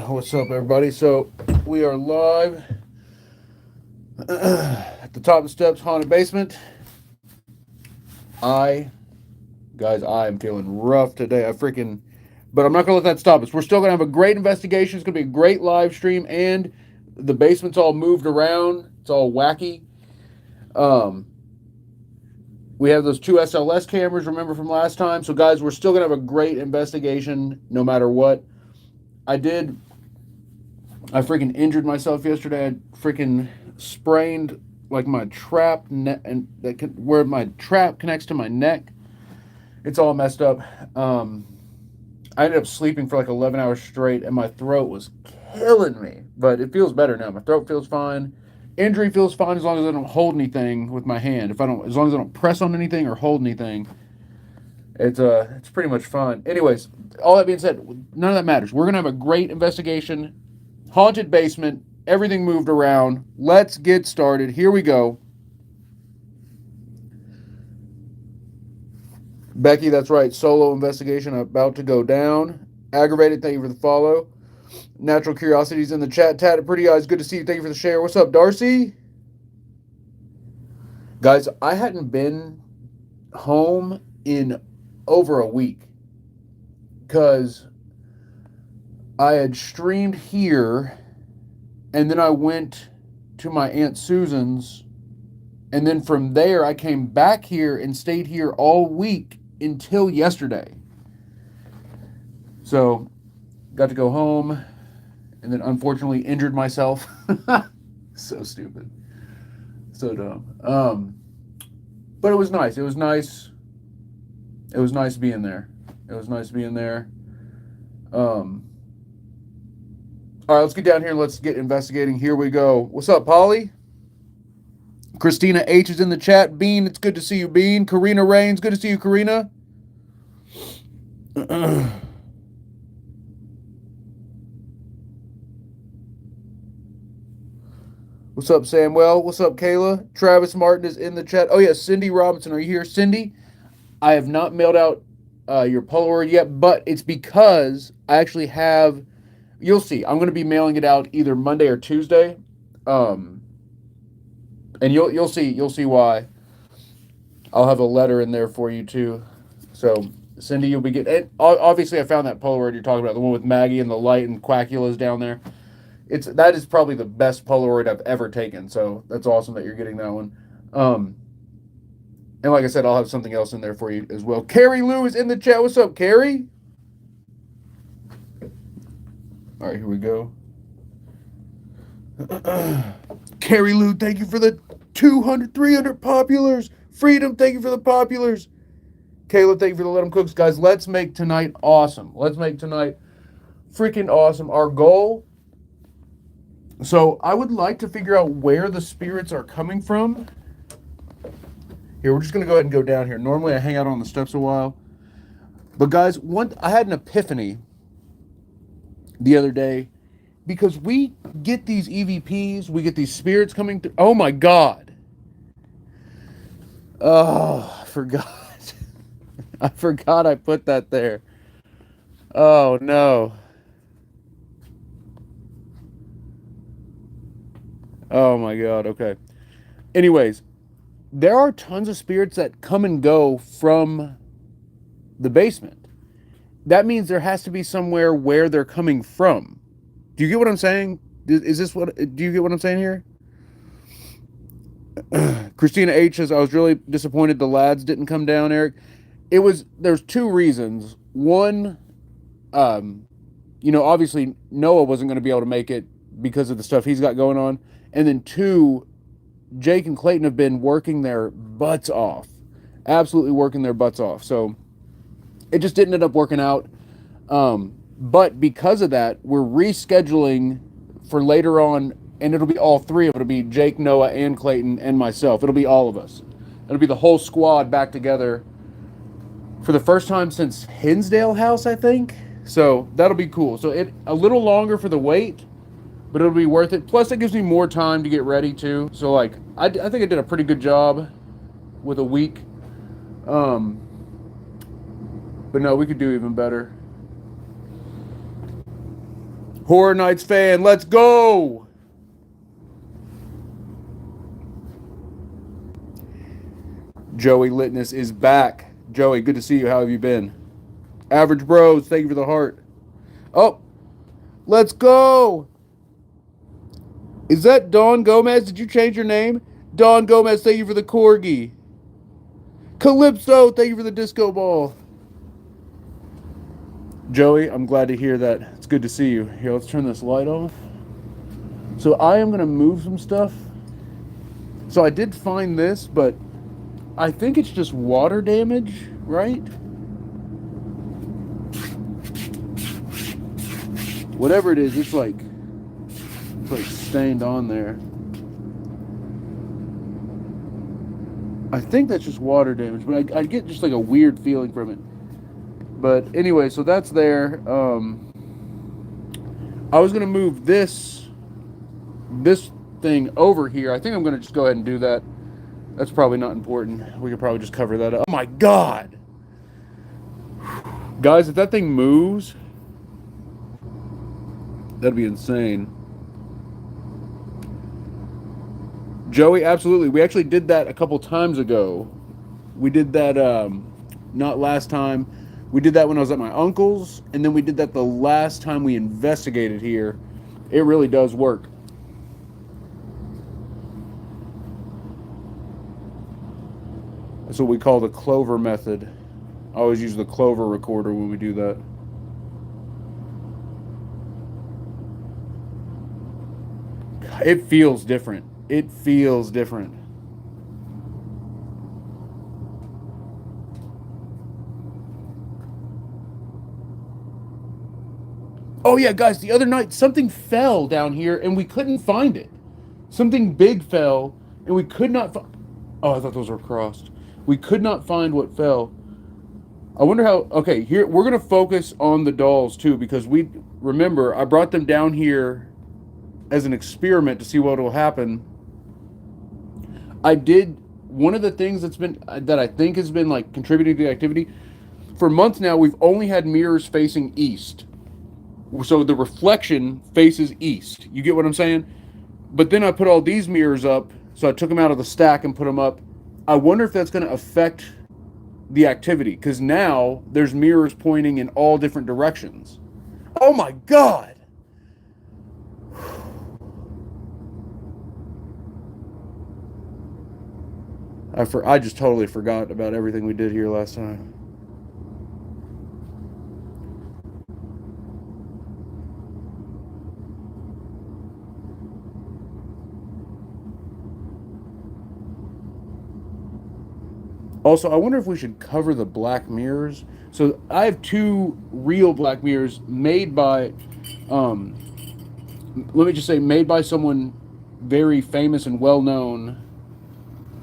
What's up, everybody? So we are live at the top of the steps, haunted basement. I, guys, I am feeling rough today. But I'm not gonna let that stop us. We're still gonna have a great investigation. It's gonna be a great live stream, and the basement's all moved around. It's all wacky. Um, we have those two SLS cameras. Remember from last time? So, guys, we're still gonna have a great investigation, no matter what. I did I freaking injured myself yesterday. I freaking sprained like my trap neck and where my trap connects to my neck. It's all messed up. Um, I ended up sleeping for like 11 hours straight, and my throat was killing me. But it feels better now. My throat feels fine. Injury feels fine as long as I don't hold anything with my hand. If I don't, as long as I don't press on anything or hold anything, it's pretty much fine. Anyways, all that being said, none of that matters. We're gonna have a great investigation. Haunted basement, everything moved around. Let's get started. Here we go. Becky, that's right. Solo investigation about to go down. Aggravated, thank you for the follow. Natural Curiosities in the chat. Tatted Pretty Eyes, good to see you. Thank you for the share. What's up, Darcy? Guys, I hadn't been home in over a week because I had streamed here and then I went to my Aunt Susan's. And then from there, I came back here and stayed here all week until yesterday. So, got to go home and then unfortunately injured myself. So stupid. So dumb. But it was nice. It was nice. It was nice being there. It was nice being there. All right, let's get down here and let's get investigating. Here we go. What's up, Polly? Christina H is in the chat. Bean, it's good to see you, Bean. Karina Rains, good to see you, Karina. What's up, Samuel? What's up, Kayla? Travis Martin is in the chat. Oh, yeah, Cindy Robinson, are you here? Cindy, I have not mailed out your Polaroid yet, but it's because I actually have, you'll see, I'm going to be mailing it out either Monday or Tuesday. And you'll see why. I'll have a letter in there for you too. So Cindy, you'll be getting. Obviously, I found that Polaroid you're talking about, the one with Maggie and the light and Quackula's down there. That is probably the best Polaroid I've ever taken. So that's awesome that you're getting that one. And like I said, I'll have something else in there for you as well. Carrie Lou is in the chat. What's up, Carrie? All right, here we go. Carrie Lou, thank you for the 200, 300 populars. Freedom, thank you for the populars. Caleb, thank you for the Let 'em Cooks. Guys, let's make tonight awesome. Let's make tonight freaking awesome. Our goal. So I would like to figure out where the spirits are coming from. Here, we're just going to go ahead and go down here. Normally I hang out on the steps a while. But guys, I had an epiphany the other day. Because we get these EVPs, we get these spirits coming through. Oh my God. Oh, I forgot. I forgot I put that there. Oh no. Oh my God. Okay. Anyways, there are tons of spirits that come and go from the basement. That means there has to be somewhere where they're coming from. Do you get what I'm saying? Do you get what I'm saying here? Christina H says, I was really disappointed the lads didn't come down, Eric. There's two reasons. One, obviously Noah wasn't going to be able to make it because of the stuff he's got going on. And then two, Jake and Clayton have been working their butts off. Absolutely working their butts off. So it just didn't end up working out. But because of that, we're rescheduling for later on, and it'll be all three of it. It'll be Jake, Noah, and Clayton, and myself. It'll be all of us. It'll be the whole squad back together for the first time since Hinsdale House, I think. So that'll be cool. So a little longer for the wait, but it'll be worth it. Plus, it gives me more time to get ready too. So I think I did a pretty good job with a week. But no, we could do even better. Horror Nights fan, let's go! Joey Litness is back. Joey, good to see you. How have you been? Average Bros, thank you for the heart. Oh, let's go! Is that Don Gomez? Did you change your name? Don Gomez, thank you for the corgi. Calypso, thank you for the disco ball. Joey, I'm glad to hear that. It's good to see you. Here, let's turn this light off. So I am going to move some stuff. So I did find this, but I think it's just water damage, right? Whatever it is, it's like stained on there. I think that's just water damage, but I get just like a weird feeling from it. But anyway, so that's there. I was gonna move this thing over here. I think I'm gonna just go ahead and do that. That's probably not important. We could probably just cover that up. Oh my god, guys! If that thing moves, that'd be insane. Joey, absolutely. We actually did that a couple times ago. We did that not last time. We did that when I was at my uncle's, and then we did that the last time we investigated here. It really does work. That's what we call the clover method. I always use the clover recorder when we do that. It feels different. It feels different. Oh yeah, guys, the other night something fell down here and we couldn't find it. Something big fell and we could not find. Oh, I thought those were crossed. We could not find what fell. I wonder how. Okay, here we're gonna focus on the dolls too because we remember I brought them down here as an experiment to see what will happen. I did one of the things that I think has been like contributing to the activity. For months now, we've only had mirrors facing east. So the reflection faces east. You get what I'm saying? But then I put all these mirrors up. So I took them out of the stack and put them up. I wonder if that's going to affect the activity. Because now there's mirrors pointing in all different directions. Oh my God! I just totally forgot about everything we did here last time. Also, I wonder if we should cover the black mirrors. So I have two real black mirrors made by, let me just say, made by someone very famous and well known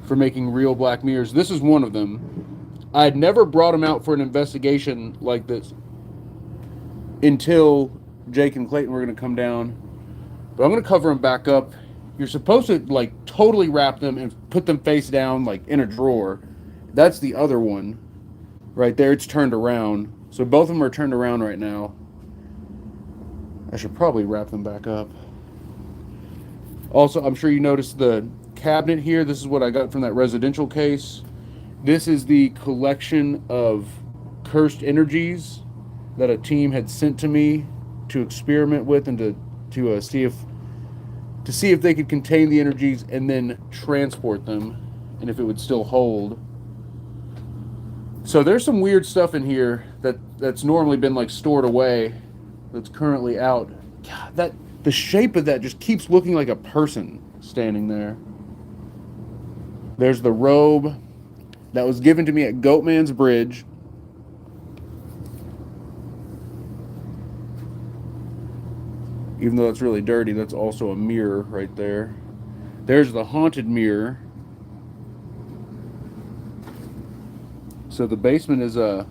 for making real black mirrors. This is one of them. I had never brought them out for an investigation like this until Jake and Clayton were going to come down. But I'm going to cover them back up. You're supposed to like totally wrap them and put them face down like in a drawer. That's the other one right there. It's turned around. So both of them are turned around right now. I should probably wrap them back up. Also, I'm sure you noticed the cabinet here. This is what I got from that residential case. This is the collection of cursed energies that a team had sent to me to experiment with and to see if they could contain the energies and then transport them and if it would still hold. So there's some weird stuff in here that's normally been like stored away that's currently out. God, the shape of that just keeps looking like a person standing there. There's the robe that was given to me at Goatman's Bridge. Even though it's really dirty, that's also a mirror right there. There's the haunted mirror. So the basement is a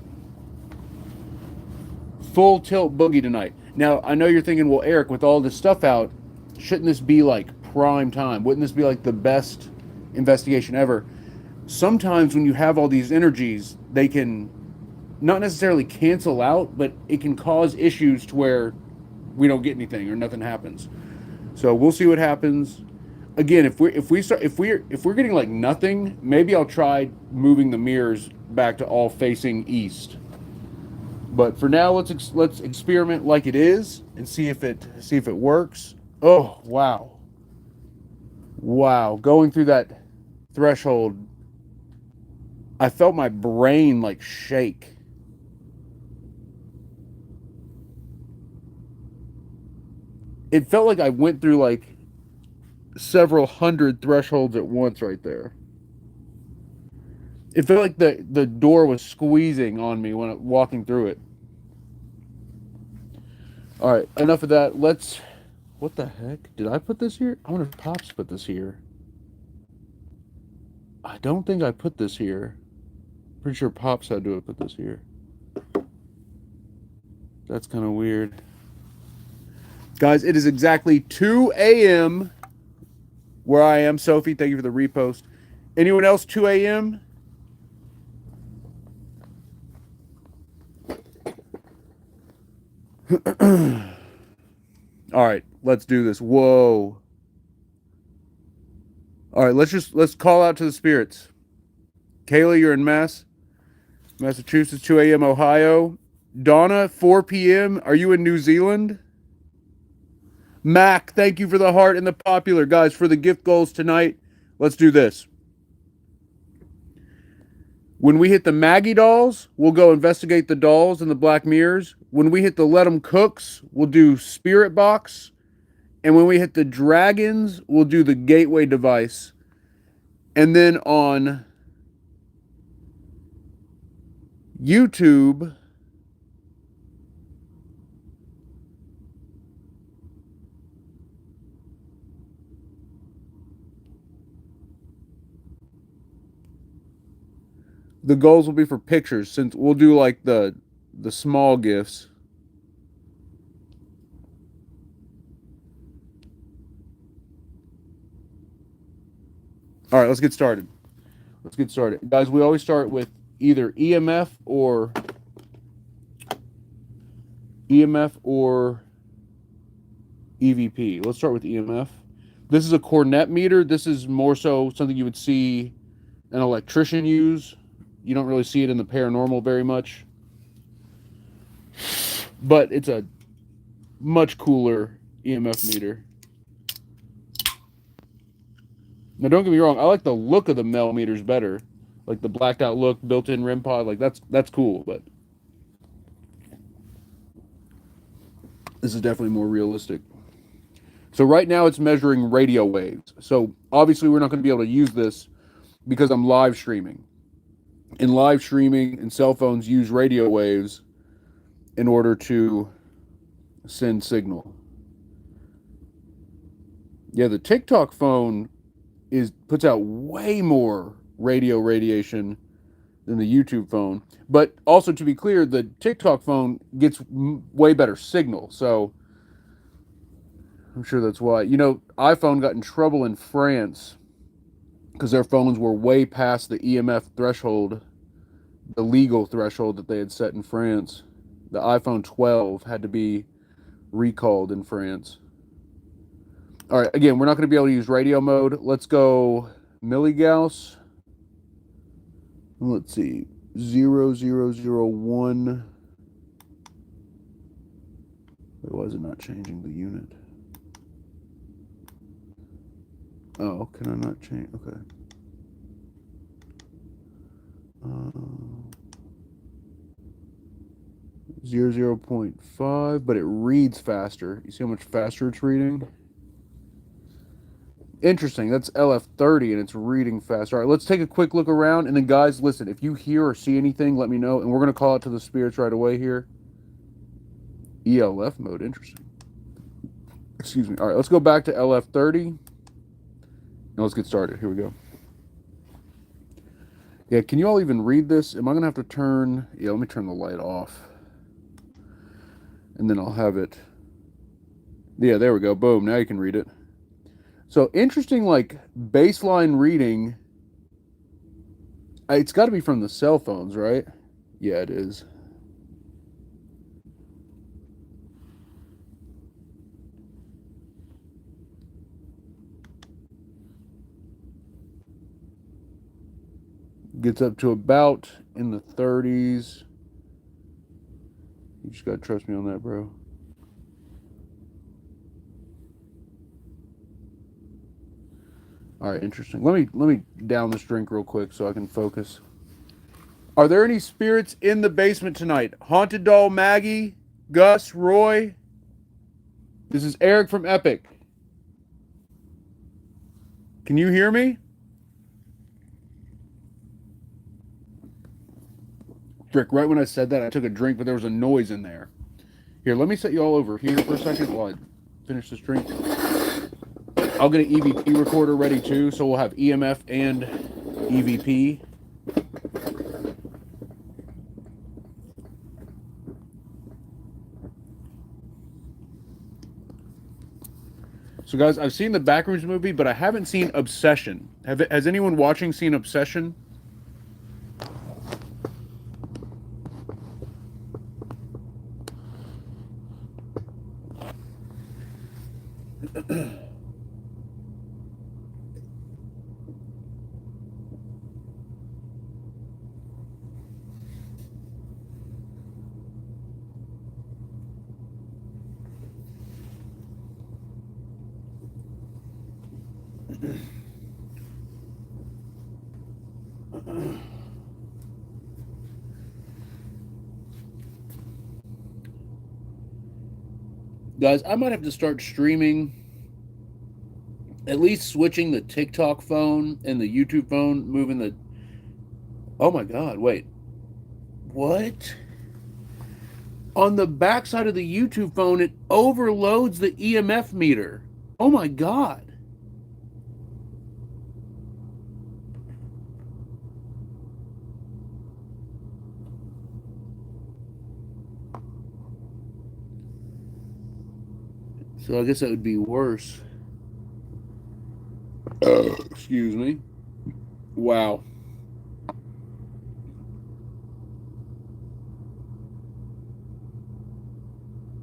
full tilt boogie tonight. Now, I know you're thinking, well, Eric, with all this stuff out, shouldn't this be like prime time? Wouldn't this be like the best investigation ever? Sometimes when you have all these energies, they can not necessarily cancel out, but it can cause issues to where we don't get anything or nothing happens. So we'll see what happens. Again, if we're getting like nothing, maybe I'll try moving the mirrors back to all facing east. But for now, let's experiment like it is and see if it works. Oh wow, wow! Going through that threshold, I felt my brain like shake. It felt like I went through like several hundred thresholds at once right there. It felt like the door was squeezing on me when walking through it. All right, enough of that. Let's. What the heck? Did I put this here? I wonder if Pops put this here. I don't think I put this here. Pretty sure Pops had to have put this here. That's kind of weird. Guys, it is exactly 2 a.m. where I am. Sophie, thank you for the repost. Anyone else 2 a.m.? All right, let's do this. Whoa. All right, let's call out to the spirits. Kayla, you're in Massachusetts, 2 a.m. Ohio. Donna, 4 p.m. Are you in New Zealand? Mac, thank you for the heart and the popular. Guys, for the gift goals tonight, let's do this. When we hit the Maggie dolls, we'll go investigate the dolls and the black mirrors. When we hit the Let 'em Cooks, we'll do Spirit Box. And when we hit the dragons, we'll do the gateway device. And then on YouTube, the goals will be for pictures, since we'll do like the small gifts. All right, let's get started. Guys, we always start with either EMF or EVP. Let's start with EMF. This is a cornet meter. This is more so something you would see an electrician use. You don't really see it in the paranormal very much. But it's a much cooler EMF meter. Now, don't get me wrong. I like the look of the Mel meters better, like the blacked out look, built-in REM pod. Like that's cool, but this is definitely more realistic. So right now it's measuring radio waves. So obviously we're not going to be able to use this because I'm live streaming. And live streaming and cell phones use radio waves in order to send signal. Yeah, the TikTok phone puts out way more radio radiation than the YouTube phone. But also, to be clear, the TikTok phone gets way better signal. So I'm sure that's why. You know, iPhone got in trouble in France because their phones were way past the EMF threshold, the legal threshold that they had set in France. The iPhone 12 had to be recalled in France. All right, again, we're not going to be able to use radio mode. Let's go milligauss. Let's see, 0001. Wait, why is it not changing the unit? Oh, can I not change? Okay. 0.5, but it reads faster. You see how much faster it's reading? Interesting. That's LF30 and it's reading faster. All right, let's take a quick look around. And then, guys, listen, if you hear or see anything, let me know. And we're going to call it to the spirits right away here. ELF mode. Interesting. Excuse me. All right, let's go back to LF30. And let's get started. Here we go. Yeah, can you all even read this? Am I going to have to turn... Yeah, let me turn the light off. And then I'll have it... Yeah, there we go. Boom. Now you can read it. So, interesting, like, baseline reading. It's got to be from the cell phones, right? Yeah, it is. gets up to about in the 30s. You just gotta trust me on that, bro. All right, interesting. Let me down this drink real quick so I can focus. Are there any spirits in the basement tonight? Haunted Doll Maggie, Gus, Roy. This is Eric from Epic. Can you hear me? Rick, right when I said that, I took a drink, but there was a noise in there. Here, let me set you all over here for a second while I finish this drink. I'll get an EVP recorder ready too, so we'll have EMF and EVP. So, guys, I've seen the Backrooms movie, but I haven't seen Obsession. Has anyone watching seen Obsession? Guys, I might have to start streaming, at least switching the TikTok phone and the YouTube phone, moving the... Oh my God, wait. What? On the backside of the YouTube phone, it overloads the EMF meter. Oh my God. So I guess that would be worse. Excuse me. Wow.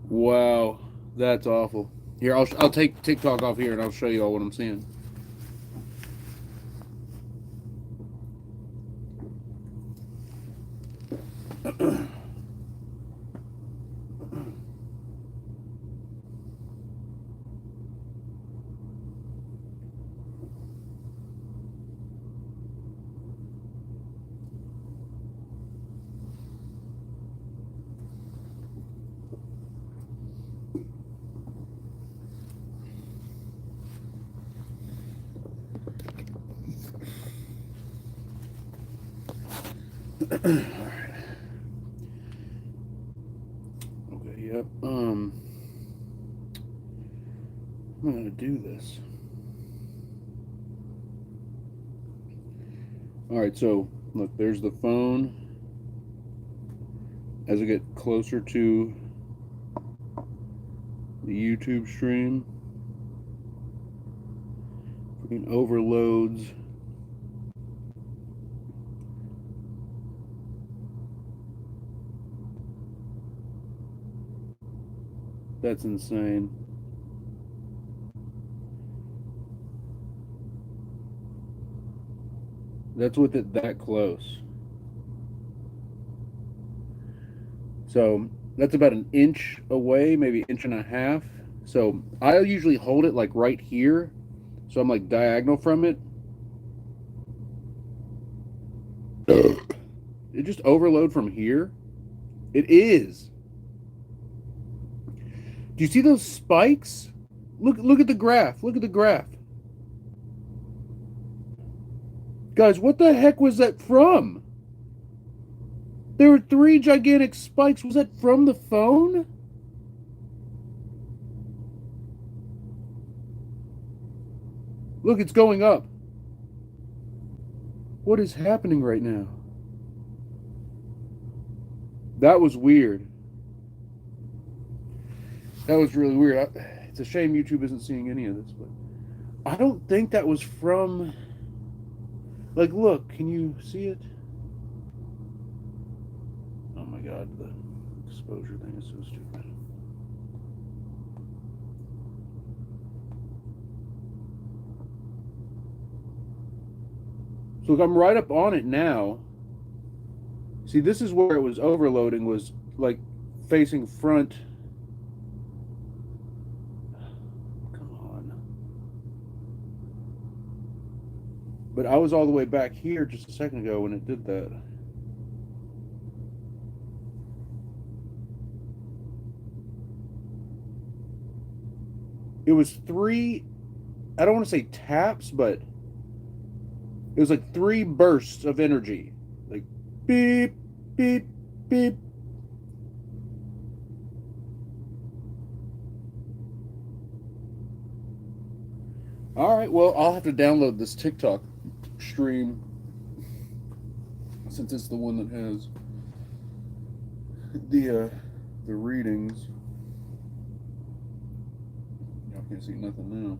Wow. That's awful. Here, I'll take TikTok off here and I'll show you all what I'm seeing. Alright. Okay, yep. I'm gonna do this. Alright, so look, there's the phone. As I get closer to the YouTube stream, freaking overloads. That's insane. That's with it that close. So that's about an inch away, maybe an inch and a half. So I'll usually hold it like right here. So I'm like diagonal from it. It just overload from here. It is. Do you see those spikes? Look at the graph. Look at the graph. Guys, what the heck was that from? There were 3 gigantic spikes. Was that from the phone? Look, it's going up. What is happening right now? That was weird. That was really weird. It's a shame YouTube isn't seeing any of this, but I don't think that was from... Like, look, can you see it? Oh my God, the exposure thing is so stupid. So look, I'm right up on it now. See, this is where it was overloading, was like facing front. Come on. But I was all the way back here just a second ago when it did that. It was three, I don't want to say taps, but it was like three bursts of energy. Like beep, beep, beep. All right, well, I'll have to download this TikTok stream since it's the one that has the readings. Y'all can't see nothing now.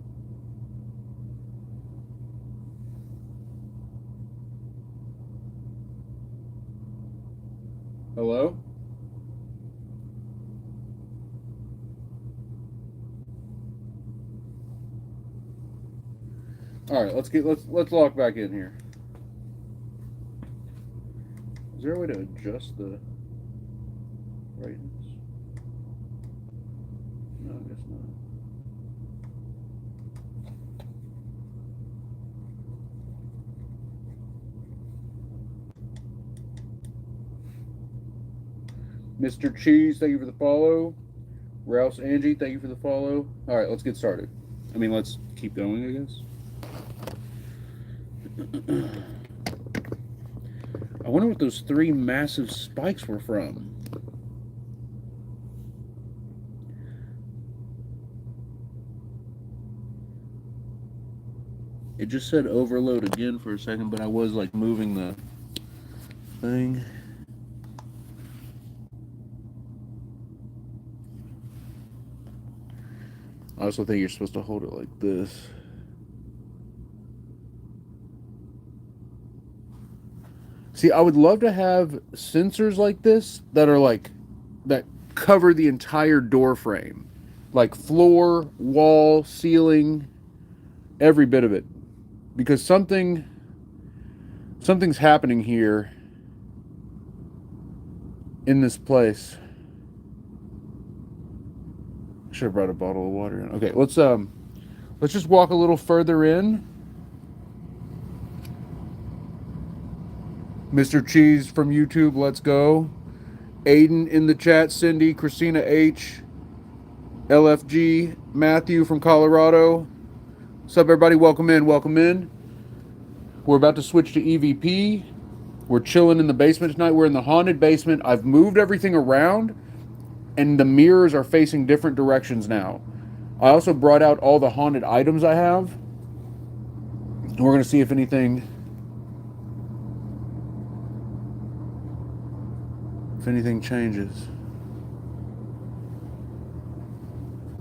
Hello? All right, let's log back in here. Is there a way to adjust the brightness? No, I guess not. Mr. Cheese, thank you for the follow. Rouse Angie, thank you for the follow. All right, let's get started. I mean, let's keep going, I guess. I wonder what those three massive spikes were from. It just said overload again for a second, but I was like moving the thing. I also think you're supposed to hold it like this. See, I would love to have sensors like this that are like, that cover the entire door frame. Like floor, wall, ceiling, every bit of it. Because something's happening here in this place. Should have brought a bottle of water in. Okay, let's just walk a little further in. Mr. Cheese from YouTube, let's go. Aiden in the chat, Cindy, Christina H, LFG, Matthew from Colorado. What's up, everybody? Welcome in, welcome in. We're about to switch to EVP. We're chilling in the basement tonight. We're in the haunted basement. I've moved everything around, and the mirrors are facing different directions now. I also brought out all the haunted items I have. We're going to see if anything changes.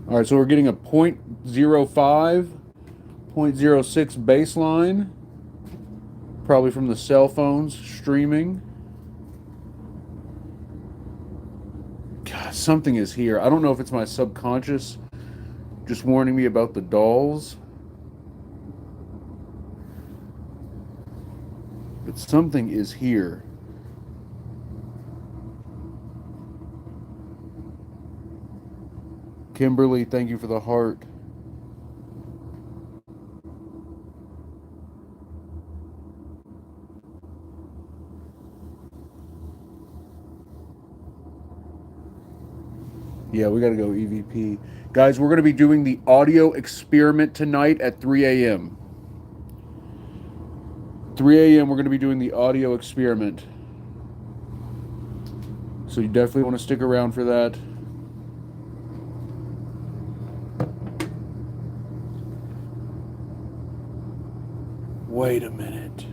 All right, so we're getting a 0.05, 0.06 baseline, probably from the cell phones streaming. God, something is here. I don't know if it's my subconscious just warning me about the dolls, but something is here. Kimberly, thank you for the heart. Yeah, we got to go EVP. Guys, we're going to be doing the audio experiment tonight at 3 a.m. 3 a.m. we're going to be doing the audio experiment. So you definitely want to stick around for that. Wait a minute.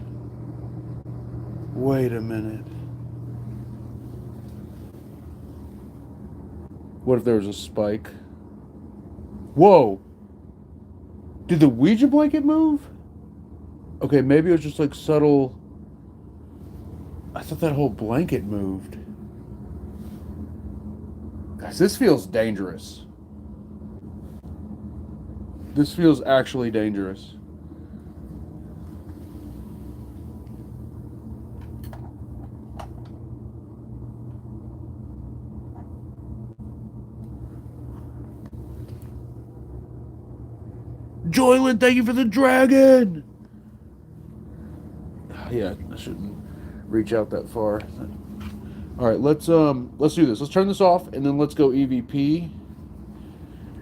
Wait a minute. What if there was a spike? Whoa! Did the Ouija blanket move? Okay, maybe it was just like subtle. I thought that whole blanket moved. Guys, this feels dangerous. This feels actually dangerous. Joylin, thank you for the dragon. Yeah, I shouldn't reach out that far. All right, let's do this. Let's turn this off and then let's go EVP.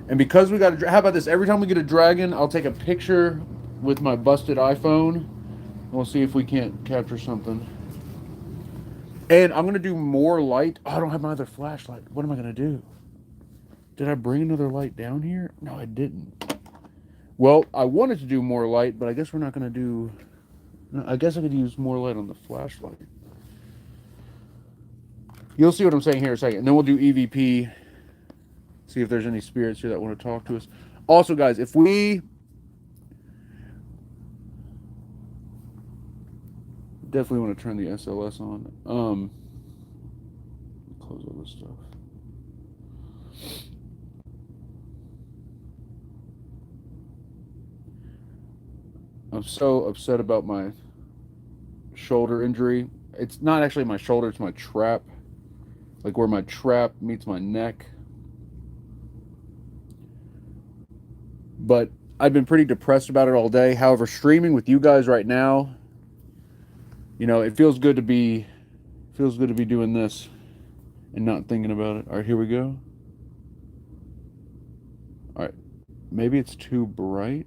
And because we got how about this? Every time we get a dragon, I'll take a picture with my busted iPhone. And we'll see if we can't capture something. And I'm gonna do more light. Oh, I don't have my other flashlight. What am I gonna do? Did I bring another light down here? No, I didn't. Well, I wanted to do more light, but I guess we're not gonna do. I guess I could use more light on the flashlight. You'll see what I'm saying here in a second. And then we'll do EVP. See if there's any spirits here that want to talk to us. Also, guys, if we definitely want to turn the SLS on. Close all this stuff. I'm so upset about my shoulder injury. It's not actually my shoulder, it's my trap. Like where my trap meets my neck. But I've been pretty depressed about it all day. However, streaming with you guys right now, you know, it feels good to be doing this and not thinking about it. All right, here we go. All right. Maybe it's too bright.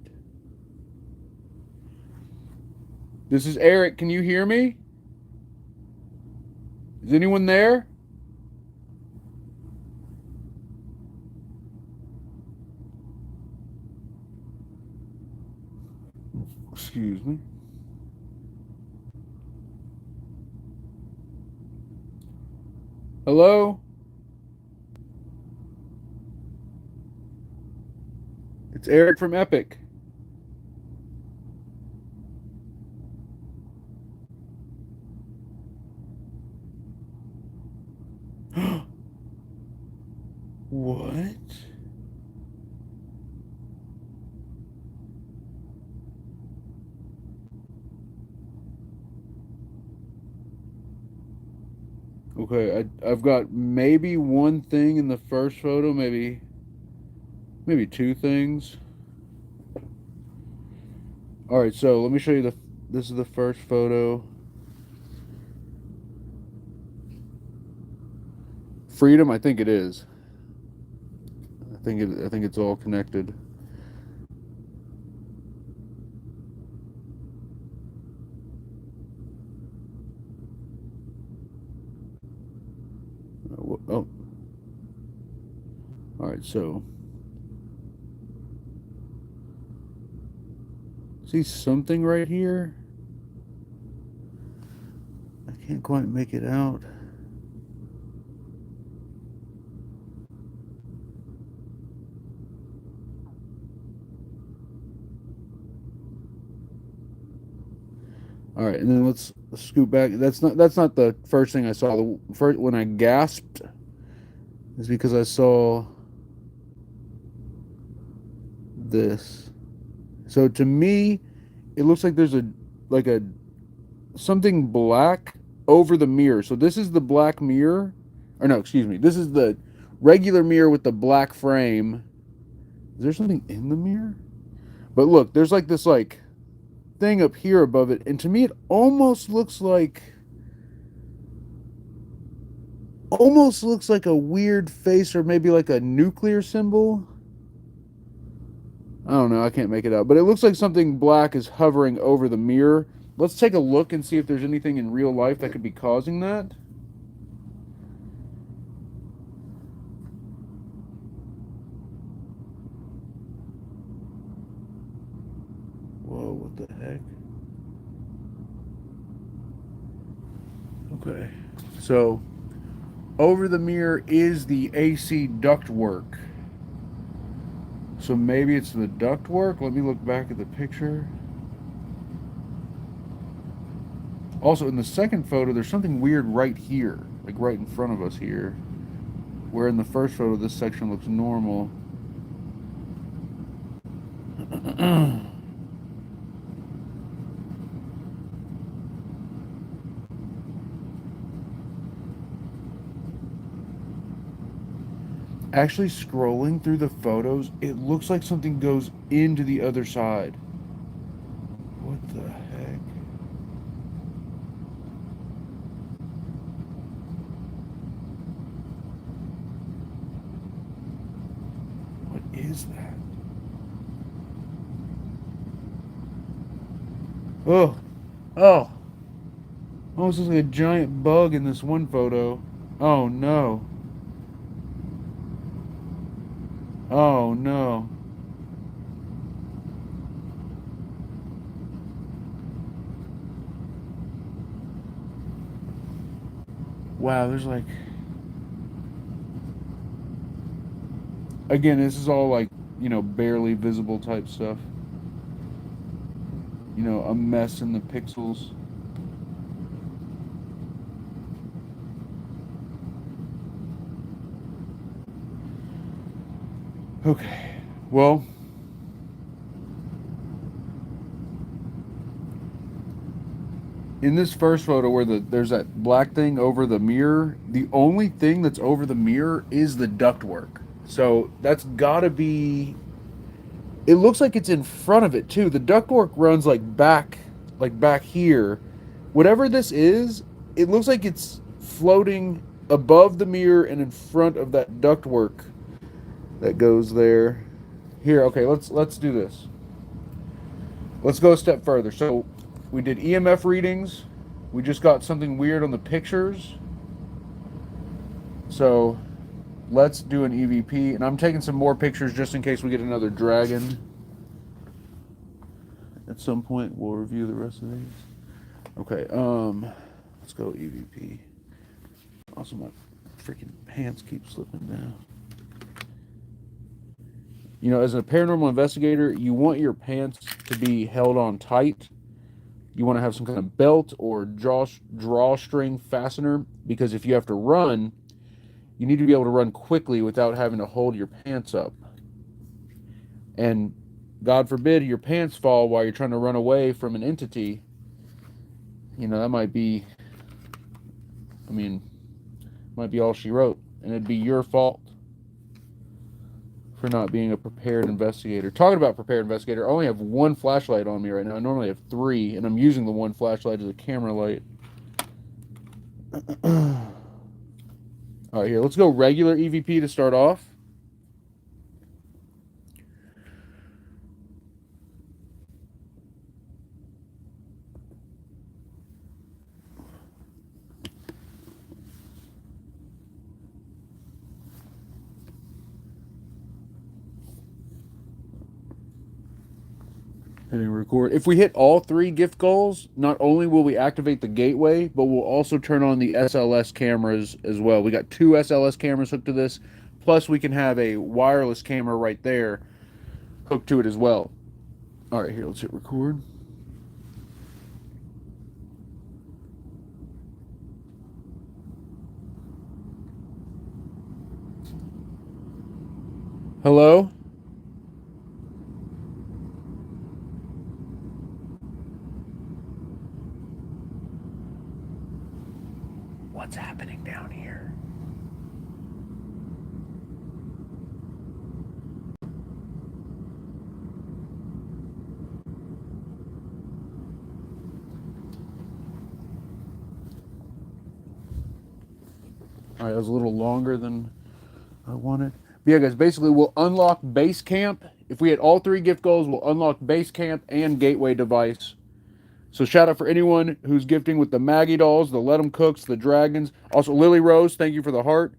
This is Eric. Can you hear me? Is anyone there? Excuse me. Hello? It's Eric from Epic. What? Okay, I've got maybe one thing in the first photo, maybe two things. All right, so let me show you this is the first photo. Freedom, I think it is. I think it's all connected. Oh. All right, so see something right here? I can't quite make it out. All right, and then let's scoot back. That's not the first thing I saw. The first when I gasped is because I saw this. So to me, it looks like there's a something black over the mirror. So this is the black mirror, or no, excuse me. This is the regular mirror with the black frame. Is there something in the mirror? But look, there's like this thing up here above it, and to me it almost looks like a weird face or maybe like a nuclear symbol. I don't know, I can't make it out, but it looks like something black is hovering over the mirror. Let's take a look and see if there's anything in real life that could be causing that. Whoa, what the heck? Okay, so over the mirror is the AC ductwork. So maybe it's the ductwork. Let me look back at the picture. Also, in the second photo, there's something weird right here, like right in front of us here. Where in the first photo, this section looks normal. Actually, scrolling through the photos, it looks like something goes into the other side. What the heck? What is that? Oh, oh. Almost looks like a giant bug in this one photo. Oh no. Oh no. Wow, there's like. Again, this is all like, barely visible type stuff. A mess in the pixels. Okay. Well, in this first photo where there's that black thing over the mirror, the only thing that's over the mirror is the ductwork. So that's gotta be. It looks like it's in front of it too. The ductwork runs like back here. Whatever this is, it looks like it's floating above the mirror and in front of that ductwork that goes there. Here, okay, let's do this. Let's go a step further. So we did EMF readings. We just got something weird on the pictures. So let's do an EVP. And I'm taking some more pictures just in case we get another dragon. At some point, we'll review the rest of these. Okay, let's go EVP. Also, my freaking pants keep slipping down. As a paranormal investigator, you want your pants to be held on tight. You want to have some kind of belt or drawstring fastener, because if you have to run, you need to be able to run quickly without having to hold your pants up. And God forbid your pants fall while you're trying to run away from an entity. That might be, might be all she wrote. And it'd be your fault for not being a prepared investigator. Talking about prepared investigator, I only have one flashlight on me right now. I normally have three, and I'm using the one flashlight as a camera light. All right, here, let's go regular EVP to start off. Hitting record. If we hit all three gift goals, not only will we activate the gateway, but we'll also turn on the SLS cameras as well. We got two SLS cameras hooked to this, plus we can have a wireless camera right there hooked to it as well. All right, here, let's hit record. Hello? What's happening down here? All right, that was a little longer than I wanted. But yeah, guys, basically we'll unlock base camp. If we hit all three gift goals, we'll unlock base camp and gateway device. So shout out for anyone who's gifting with the Maggie dolls, the Let 'em Cooks, the dragons. Also, Lily Rose, thank you for the heart.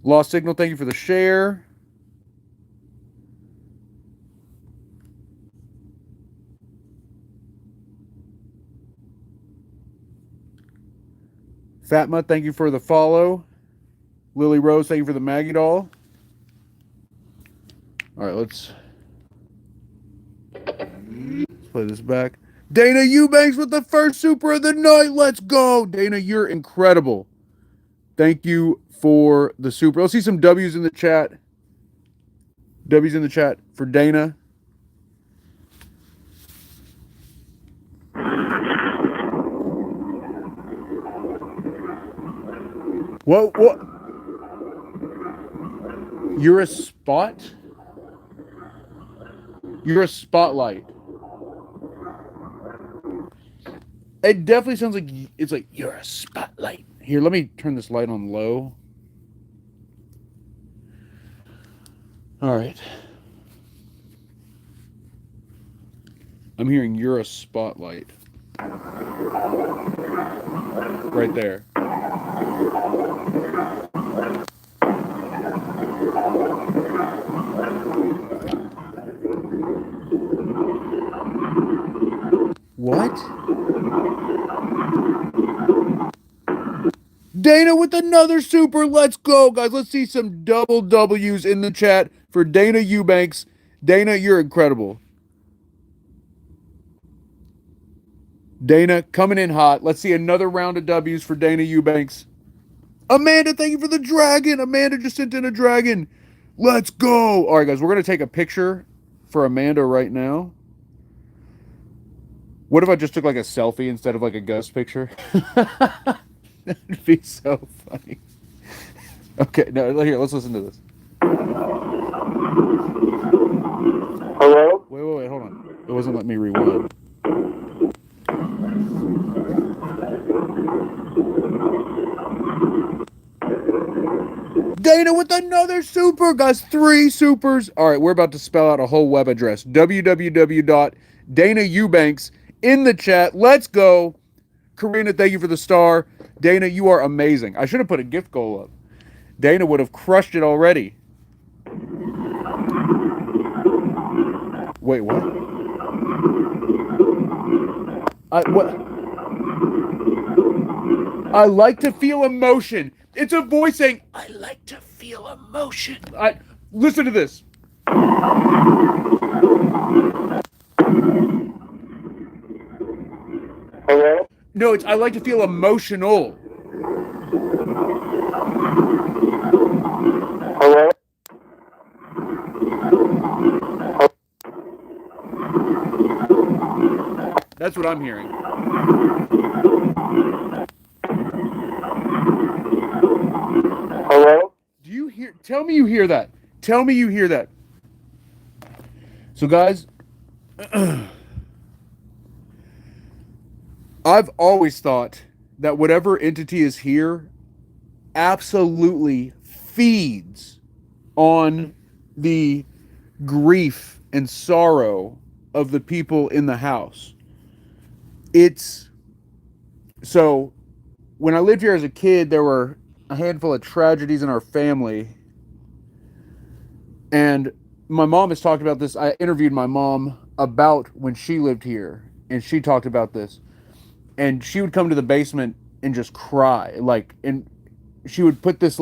Lost Signal, thank you for the share. Fatma, thank you for the follow. Lily Rose, thank you for the Maggie doll. All right, let's play this back. Dana Eubanks with the first super of the night. Let's go. Dana, you're incredible. Thank you for the super. I'll see some W's in the chat. W's in the chat for Dana. What? You're a spot? You're a spotlight. It definitely sounds like it's like you're a spotlight. Here, let me turn this light on low. All right. I'm hearing you're a spotlight. Right there. What? Dana with another super. Let's go, guys. Let's see some double W's in the chat for Dana Eubanks. Dana, you're incredible. Dana coming in hot. Let's see another round of W's for Dana Eubanks. Amanda, thank you for the dragon. Amanda just sent in a dragon. Let's go. All right, guys, we're going to take a picture for Amanda right now. What if I just took like a selfie instead of like a ghost picture? That'd be so funny. Okay, no, here, let's listen to this. Hello? Wait, hold on. It wasn't letting me rewind. Dana with another super, guys. 3 supers. All right, we're about to spell out a whole web address. www.DanaEubanks in the chat. Let's go. Karina, thank you for the star. Dana, you are amazing. I should have put a gift goal up. Dana would have crushed it already. Wait, what? What? I like to feel emotion. It's a voice saying, I like to feel emotion. Listen to this. Hello? No, it's I like to feel emotional. Hello? That's what I'm hearing. Hello? Do you hear? Tell me you hear that. Tell me you hear that. So, guys, I've always thought that whatever entity is here absolutely feeds on the grief and sorrow of the people in the house. It's so when I lived here as a kid, there were a handful of tragedies in our family. And my mom has talked about this. I interviewed my mom about when she lived here, and she talked about this. And she would come to the basement and just cry. And she would put this,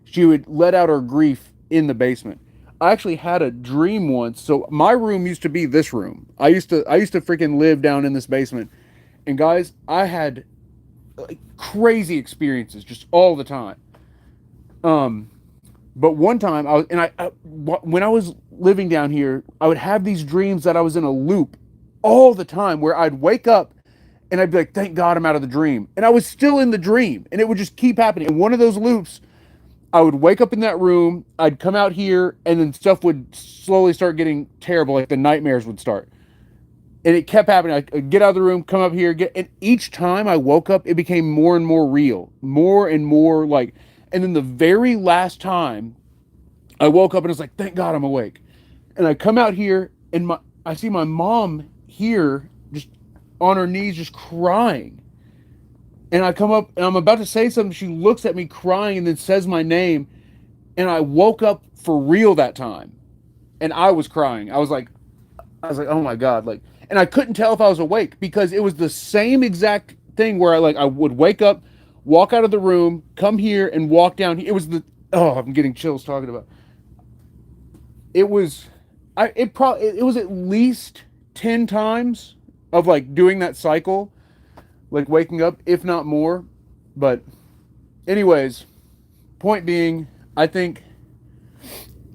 she would let out her grief in the basement. I actually had a dream once. So my room used to be this room. I used to freaking live down in this basement. And guys, I had crazy experiences just all the time. But one time when I was living down here, I would have these dreams that I was in a loop all the time where I'd wake up and I'd be like, thank God I'm out of the dream. And I was still in the dream and it would just keep happening. And one of those loops, I would wake up in that room, I'd come out here, and then stuff would slowly start getting terrible, like the nightmares would start. And it kept happening. I'd get out of the room, come up here, and each time I woke up, it became more and more real, more and more and then the very last time I woke up and it's like, thank God I'm awake. And I come out here and I see my mom here just on her knees, just crying. And I come up and I'm about to say something. She looks at me crying and then says my name. And I woke up for real that time. And I was crying. I was like, oh my God. And I couldn't tell if I was awake because it was the same exact thing where I would wake up, walk out of the room, come here and walk down. It was I'm getting chills talking about. It was at least 10 times of doing that cycle, waking up, if not more. But anyways, point being, I think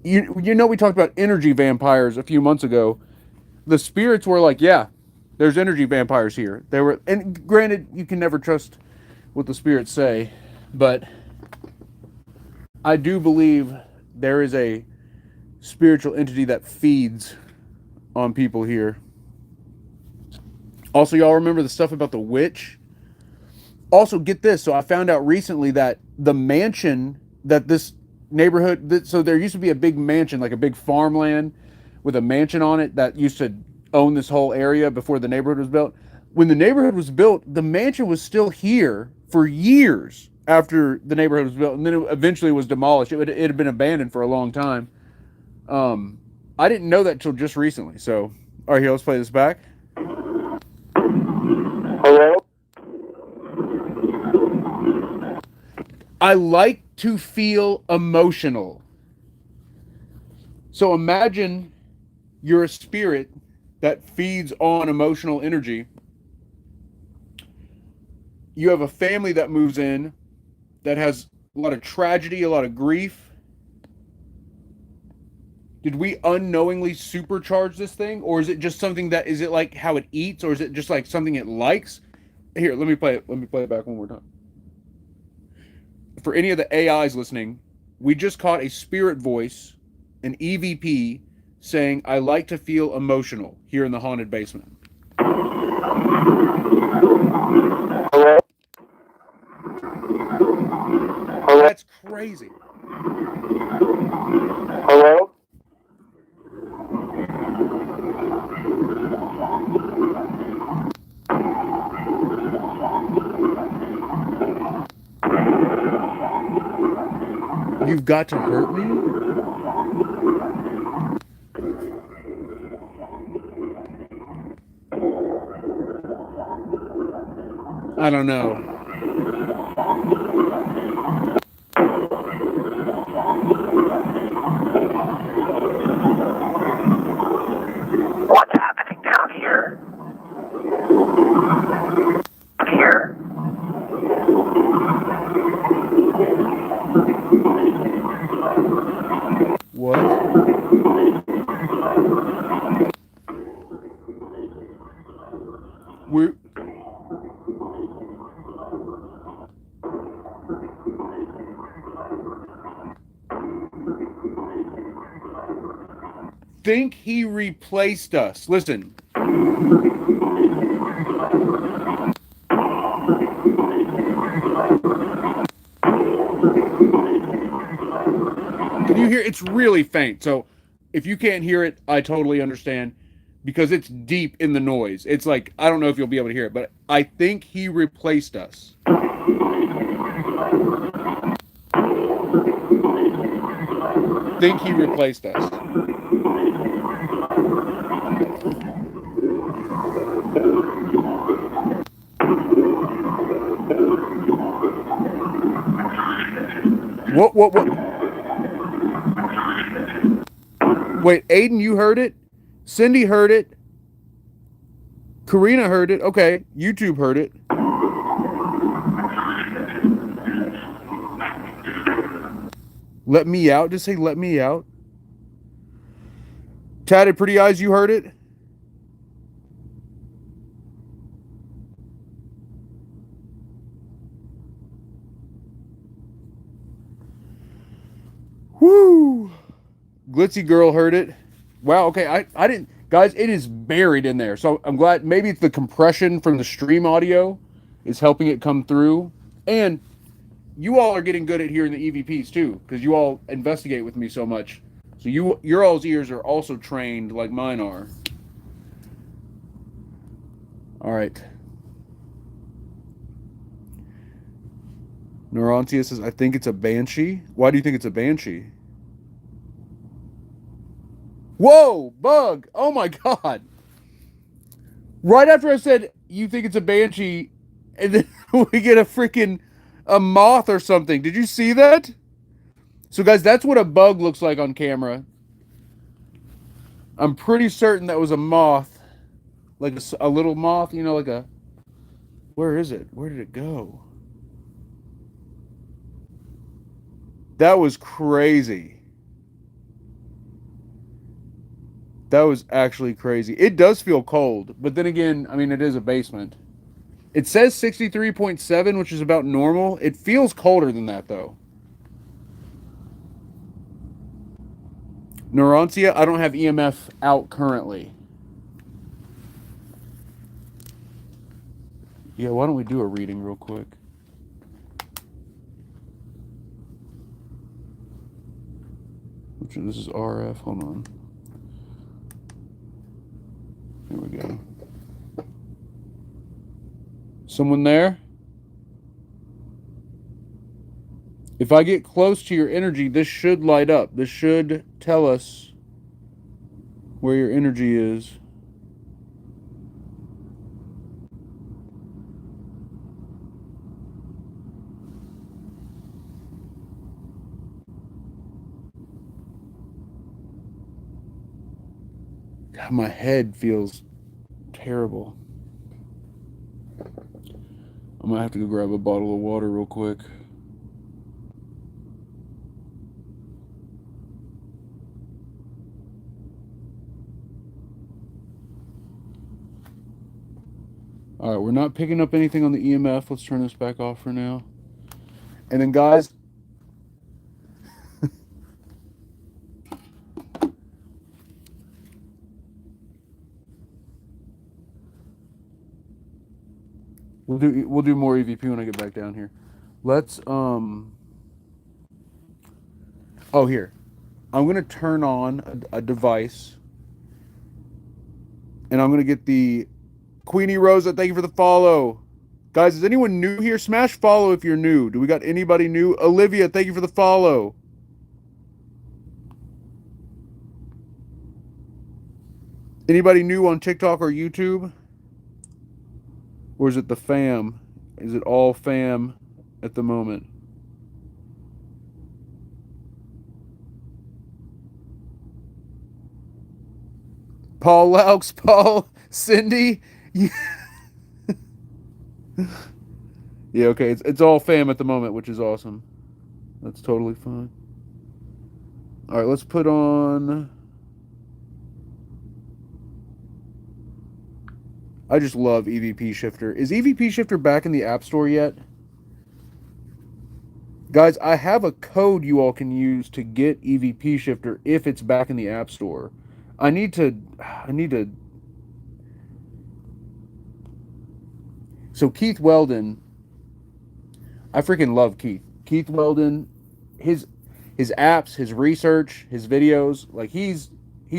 we talked about energy vampires a few months ago. The spirits were like, yeah, there's energy vampires here. And granted, you can never trust what the spirits say, but I do believe there is a spiritual entity that feeds on people here. Also, y'all remember the stuff about the witch? Also, get this. So I found out recently that the mansion that this neighborhood, so there used to be a big mansion, like a big farmland with a mansion on it that used to own this whole area before the neighborhood was built. When the neighborhood was built, the mansion was still here for years after the neighborhood was built, and then it eventually was demolished. It had been abandoned for a long time. I didn't know that until just recently. So, all right, here, let's play this back. Hello? I like to feel emotional. So imagine you're a spirit that feeds on emotional energy. You have a family that moves in that has a lot of tragedy, a lot of grief. Did we unknowingly supercharge this thing? Or is it just something that, is it like how it eats? Or is it just like something it likes? Here, let me play it. Let me play it back one more time. For any of the AIs listening, we just caught a spirit voice, an EVP, saying, I like to feel emotional here in the haunted basement. Hello? Hello? That's crazy. Hello? You've got to hurt me? I don't know. What's happening down here? Here. What? We're... Think he replaced us. Listen. Can you hear? It's really faint. So if you can't hear it, I totally understand because it's deep in the noise. It's like, I don't know if you'll be able to hear it, but I think he replaced us. Think he replaced us. What? Wait, Aiden, you heard it? Cindy heard it. Karina heard it. Okay, YouTube heard it. Let me out. Just say let me out. Tatted Pretty Eyes, you heard it? Woo! Glitzy Girl heard it. Wow, okay, I didn't... Guys, it is buried in there. So I'm glad maybe it's the compression from the stream audio is helping it come through. And you all are getting good at hearing the EVPs too, because you all investigate with me so much. So your all's ears are also trained like mine are. All right. Neurontia says, I think it's a banshee. Why do you think it's a banshee? Whoa, bug. Oh my God. Right after I said, you think it's a banshee, and then we get a moth or something. Did you see that? So guys, that's what a bug looks like on camera. I'm pretty certain that was a moth. Like a little moth, you know, like a... Where is it? Where did it go? That was crazy. That was actually crazy. It does feel cold, but then again, I mean, it is a basement. It says 63.7, which is about normal. It feels colder than that, though. Neurontia, I don't have EMF out currently. Yeah, why don't we do a reading real quick? This is RF. Hold on. Here we go. Someone there? If I get close to your energy, this should light up. This should tell us where your energy is. God, my head feels terrible. I'm gonna have to go grab a bottle of water real quick. All right, we're not picking up anything on the EMF. Let's turn this back off for now. And then, guys, we'll do more EVP when I get back down here. Let's oh, here. I'm gonna turn on a device, and I'm gonna get the Queenie Rosa. Thank you for the follow. Guys, is anyone new here? Smash follow if you're new. Do we got anybody new? Olivia, thank you for the follow. Anybody new on TikTok or YouTube? Or is it the fam? Is it all fam at the moment? Paul Laux, Paul, Cindy. Yeah, okay. It's all fam at the moment, which is awesome. That's totally fine. All right, let's put on. I just love EVP Shifter. Is EVP Shifter back in the App Store yet? Guys, I have a code you all can use to get EVP Shifter if it's back in the App Store. I need to. So Keith Weldon, I freaking love Keith. Keith Weldon, his apps, his research, his videos, like he's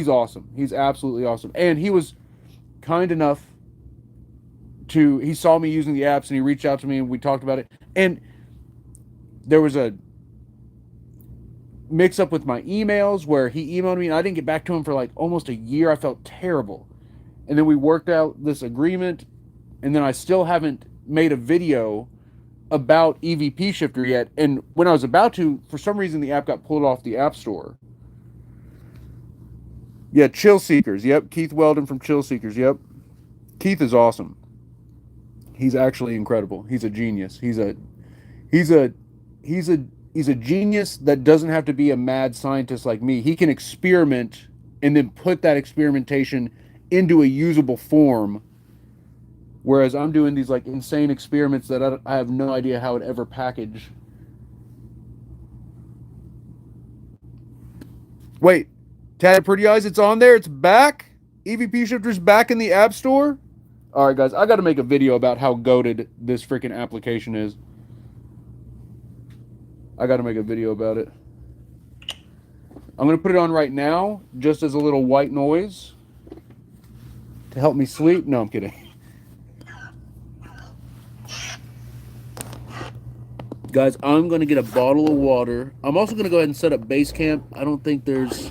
awesome. He's absolutely awesome. And he was kind enough to, he saw me using the apps and he reached out to me and we talked about it. And there was a mix up with my emails where he emailed me and I didn't get back to him for like almost a year. I felt terrible. And then we worked out this agreement, and then I still haven't made a video about EVP Shifter yet. And when I was about to, for some reason the app got pulled off the App Store. Yeah, Chill Seekers. Yep, Keith Weldon from Chill Seekers. Yep. Keith is awesome. He's actually incredible. He's a genius. He's a genius that doesn't have to be a mad scientist like me. He can experiment and then put that experimentation into a usable form. Whereas I'm doing these like insane experiments that I have no idea how it ever package. Wait, Tad Pretty Eyes, it's on there. It's back. EVP Shifter's back in the App Store. All right, guys, I got to make a video about how goated this freaking application is. I got to make a video about it. I'm going to put it on right now, just as a little white noise to help me sleep. No, I'm kidding. Guys, I'm going to get a bottle of water. I'm also going to go ahead and set up base camp. I don't think there's...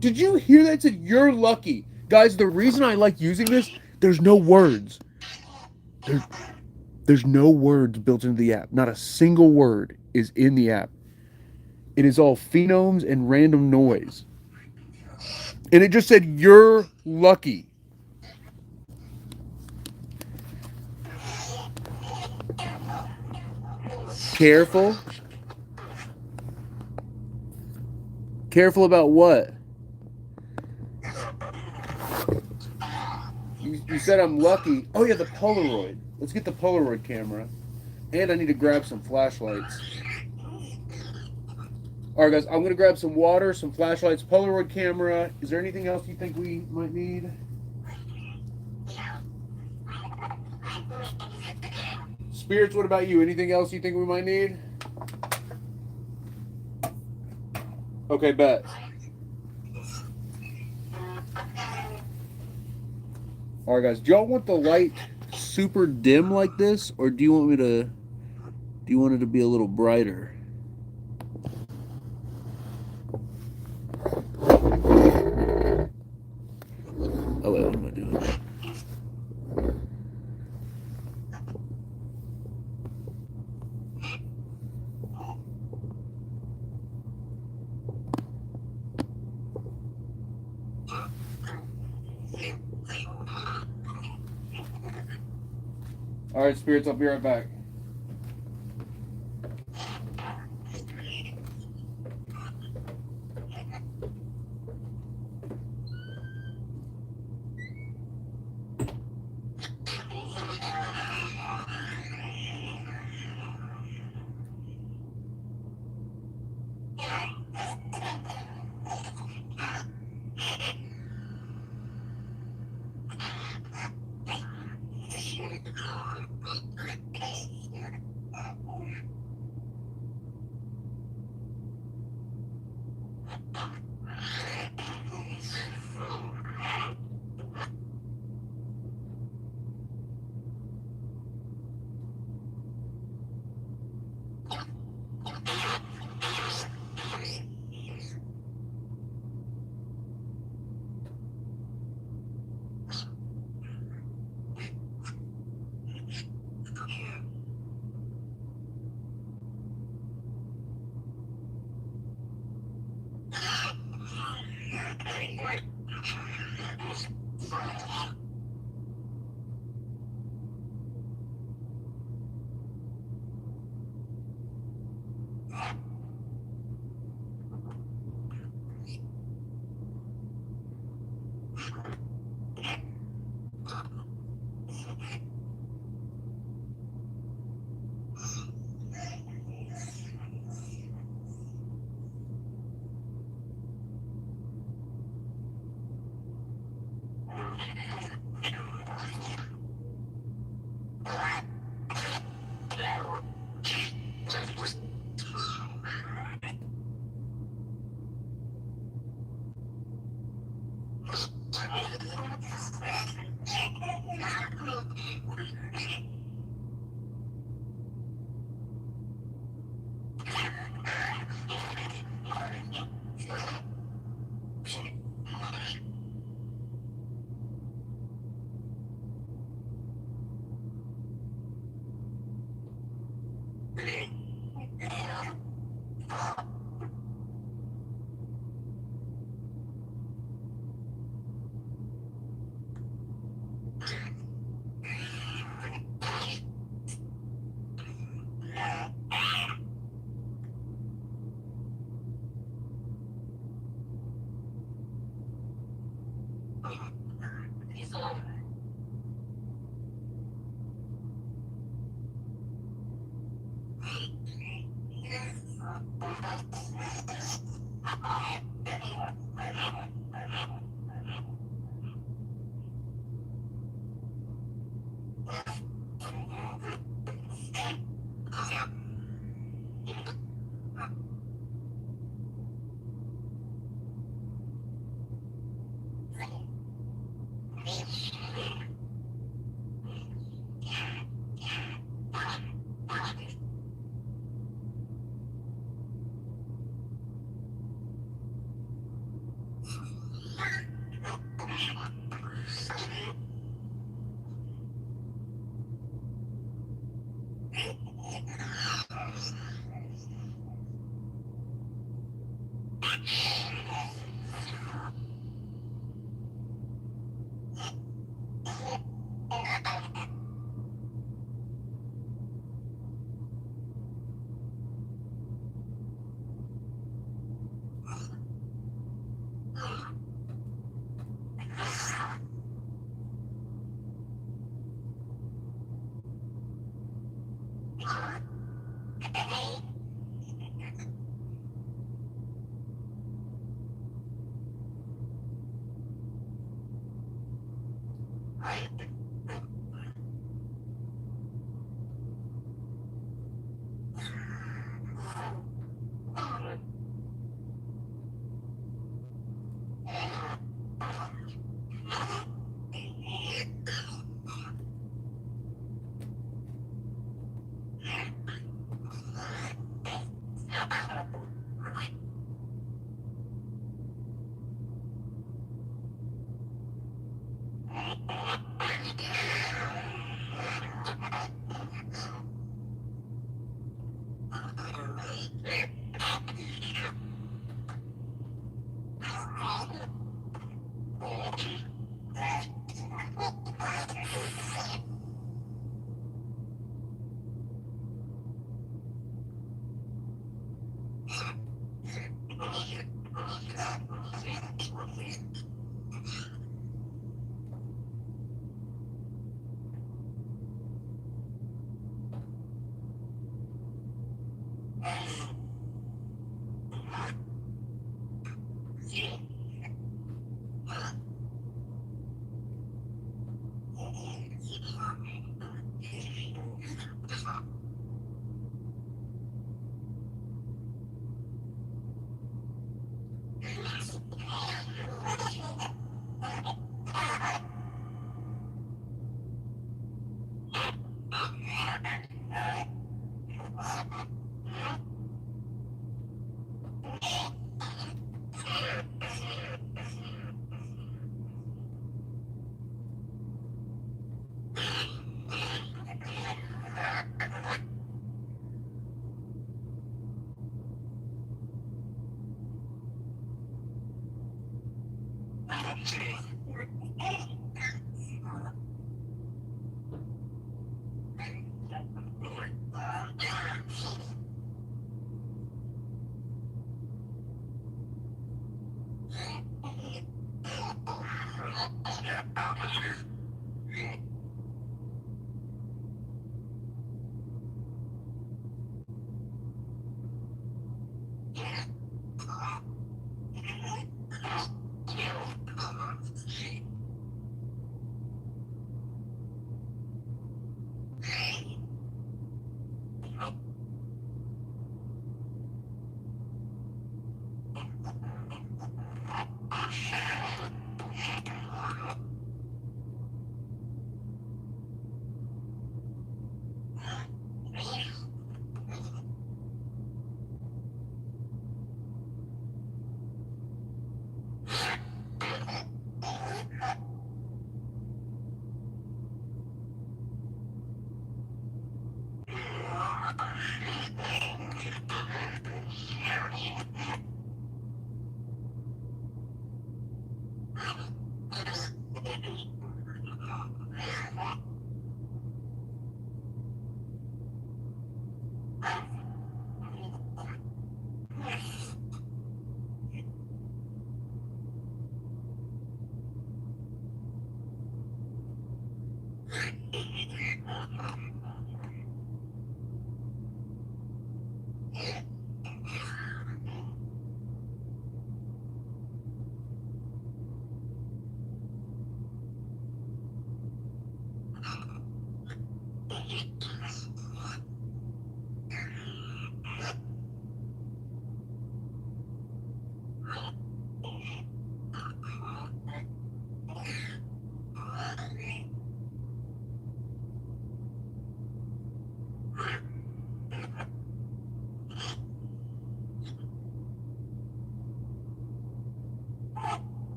Did you hear that? It said, you're lucky. Guys, the reason I like using this, there's no words. There's no words built into the app. Not a single word is in the app. It is all phonemes and random noise. And it just said, you're lucky. Careful. Careful about what? You said I'm lucky. Oh yeah, the Polaroid. Let's get the Polaroid camera. And I need to grab some flashlights. All right, guys, I'm gonna grab some water, some flashlights, Polaroid camera. Is there anything else you think we might need? Spirits, what about you? Anything else you think we might need? Okay, bet. All right, guys. Do y'all want the light super dim like this, or do you want me to? Do you want it to be a little brighter? Oh wait, what am I doing? All right, spirits. I'll be right back.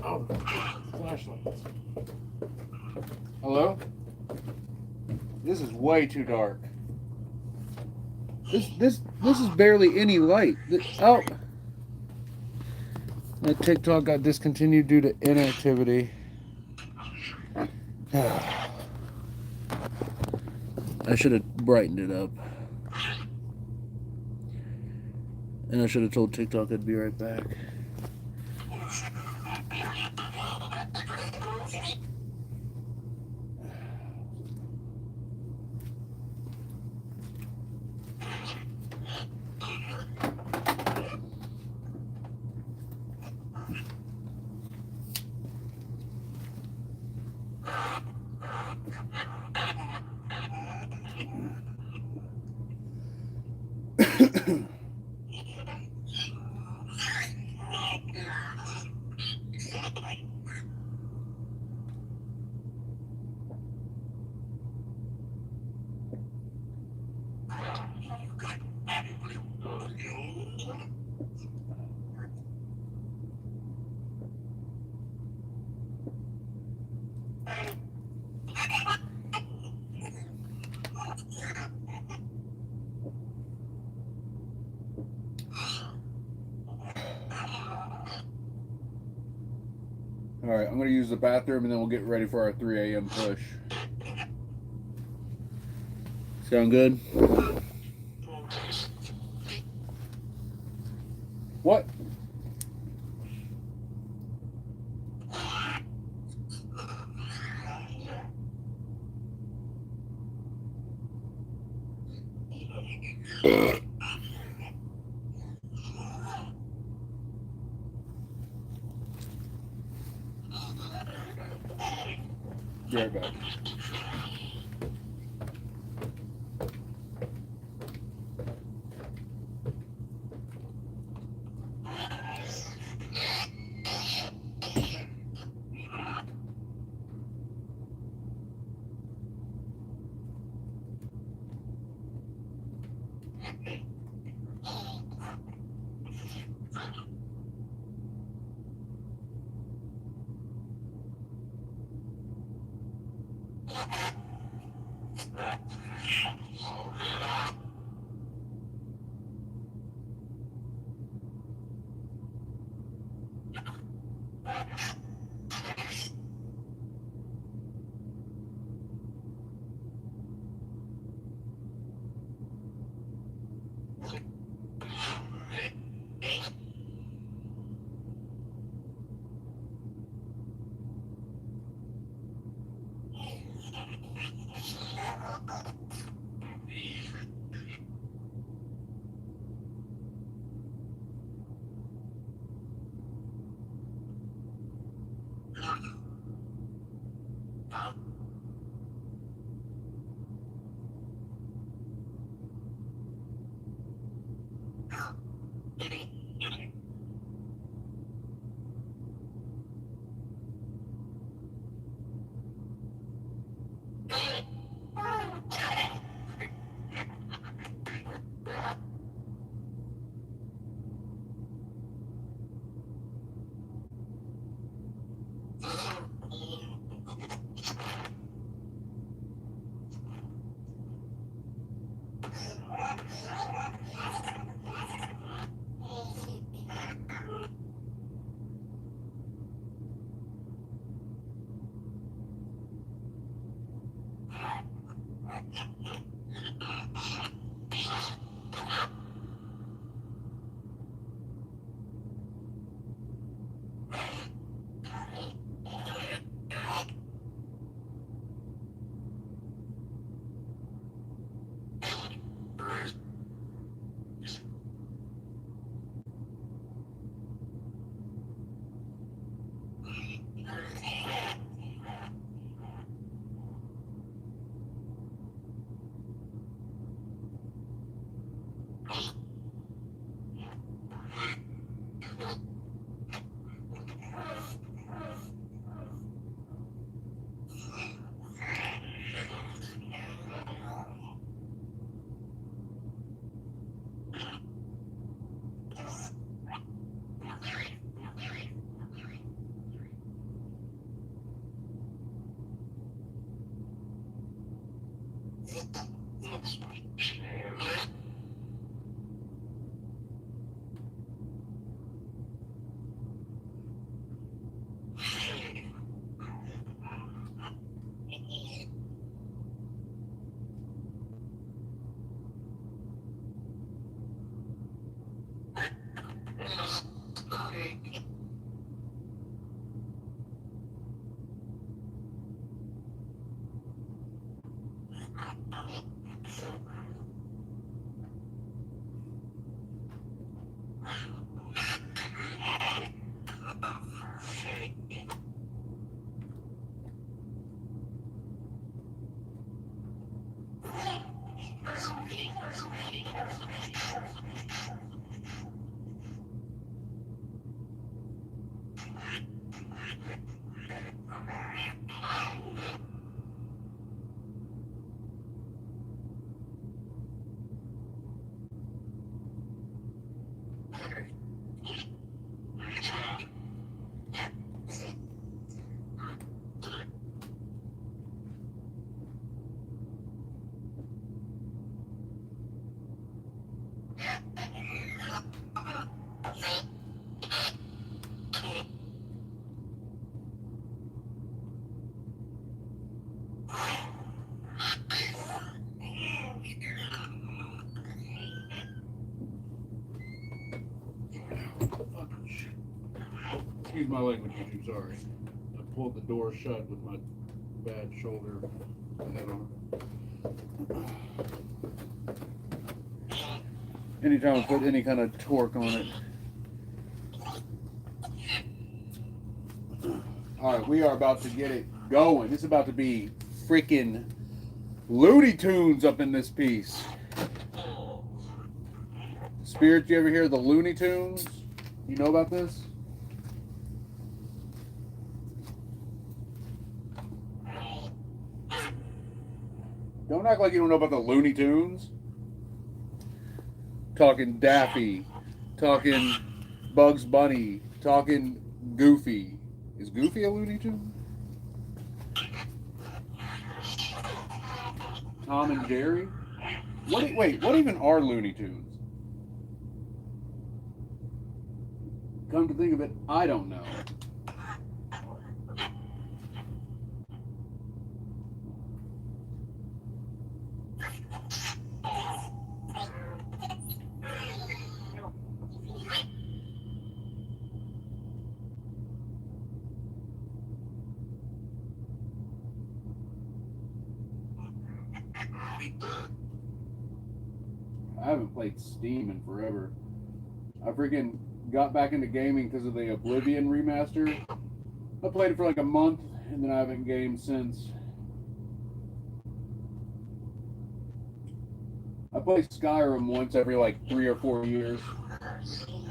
Oh, flashlights. Hello? This is way too dark. This is barely any light. Oh, that TikTok got discontinued due to inactivity. I should have brightened it up. And I should have told TikTok I'd be right back. All right, I'm going to use the bathroom and then we'll get ready for our 3 a.m. push. Sound good? What? Be right back. Excuse my language, YouTube, sorry. I pulled the door shut with my bad shoulder head on. Anytime I put any kind of torque on it. Alright, we are about to get it going. This is about to be freaking Looney Tunes up in this piece. Spirits, you ever hear the Looney Tunes? You know about this? Don't act like you don't know about the Looney Tunes. Talking Daffy, talking Bugs Bunny, talking Goofy. Is Goofy a Looney Tune? Tom and Jerry? Wait, what even are Looney Tunes? Come to think of it, I don't know. I haven't played Steam in forever. I freaking got back into gaming because of the Oblivion remaster. I played it for like a month, and then I haven't gamed since. I play Skyrim once every like 3 or 4 years.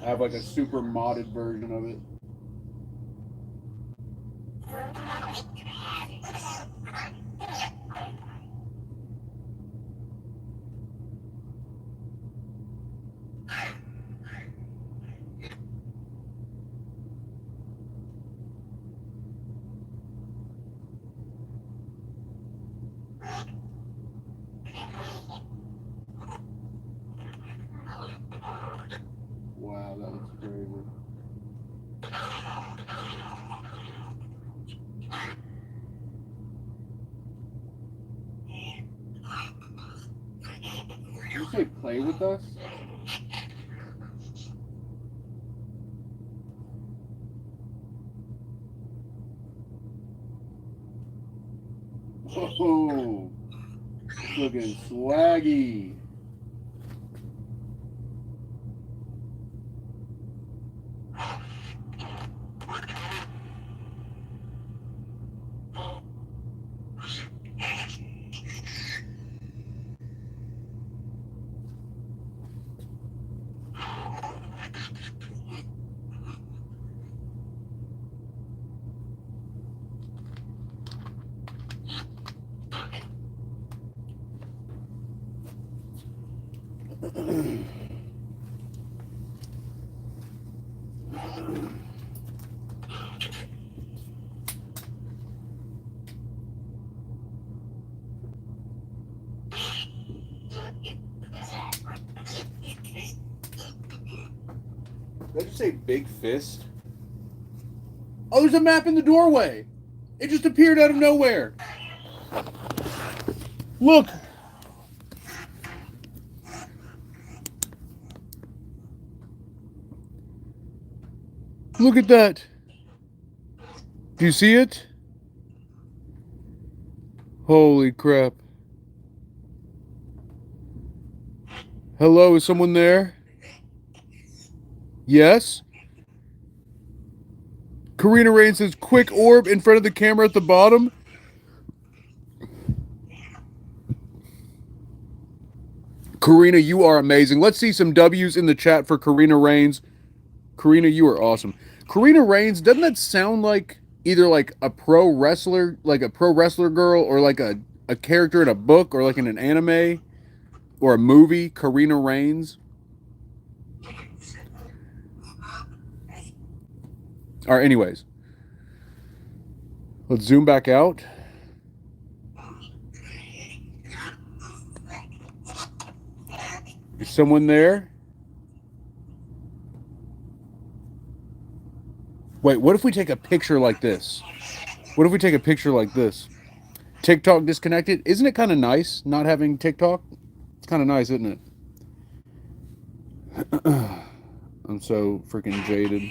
I have like a super modded version of it. Wow, that looks crazy. Did you say play with us? Oh, it's looking swaggy. you say big fist? Oh, there's a map in the doorway. It just appeared out of nowhere. Look. Look at that. Do you see it? Holy crap. Hello, is someone there? Yes? Karina Rain says, quick orb in front of the camera at the bottom. Karina, you are amazing. Let's see some W's in the chat for Karina Rains. Karina, you are awesome. Karina Rains, doesn't that sound like either like a pro wrestler girl, or like a character in a book, or like in an anime or a movie? Karina Rains. All right, anyways. Let's zoom back out. Is someone there? Wait, what if we take a picture like this? What if we take a picture like this? TikTok disconnected? Isn't it kind of nice not having TikTok? It's kind of nice, isn't it? I'm so freaking jaded.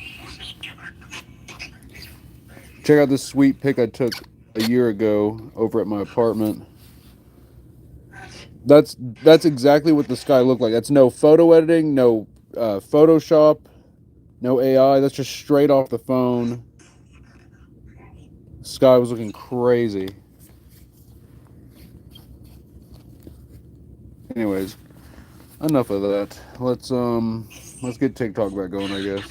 Check out this sweet pic I took a year ago over at my apartment. That's exactly what the sky looked like. That's no photo editing, no Photoshop, no AI. That's just straight off the phone. The sky was looking crazy. Anyways, enough of that. Let's get TikTok back going, I guess.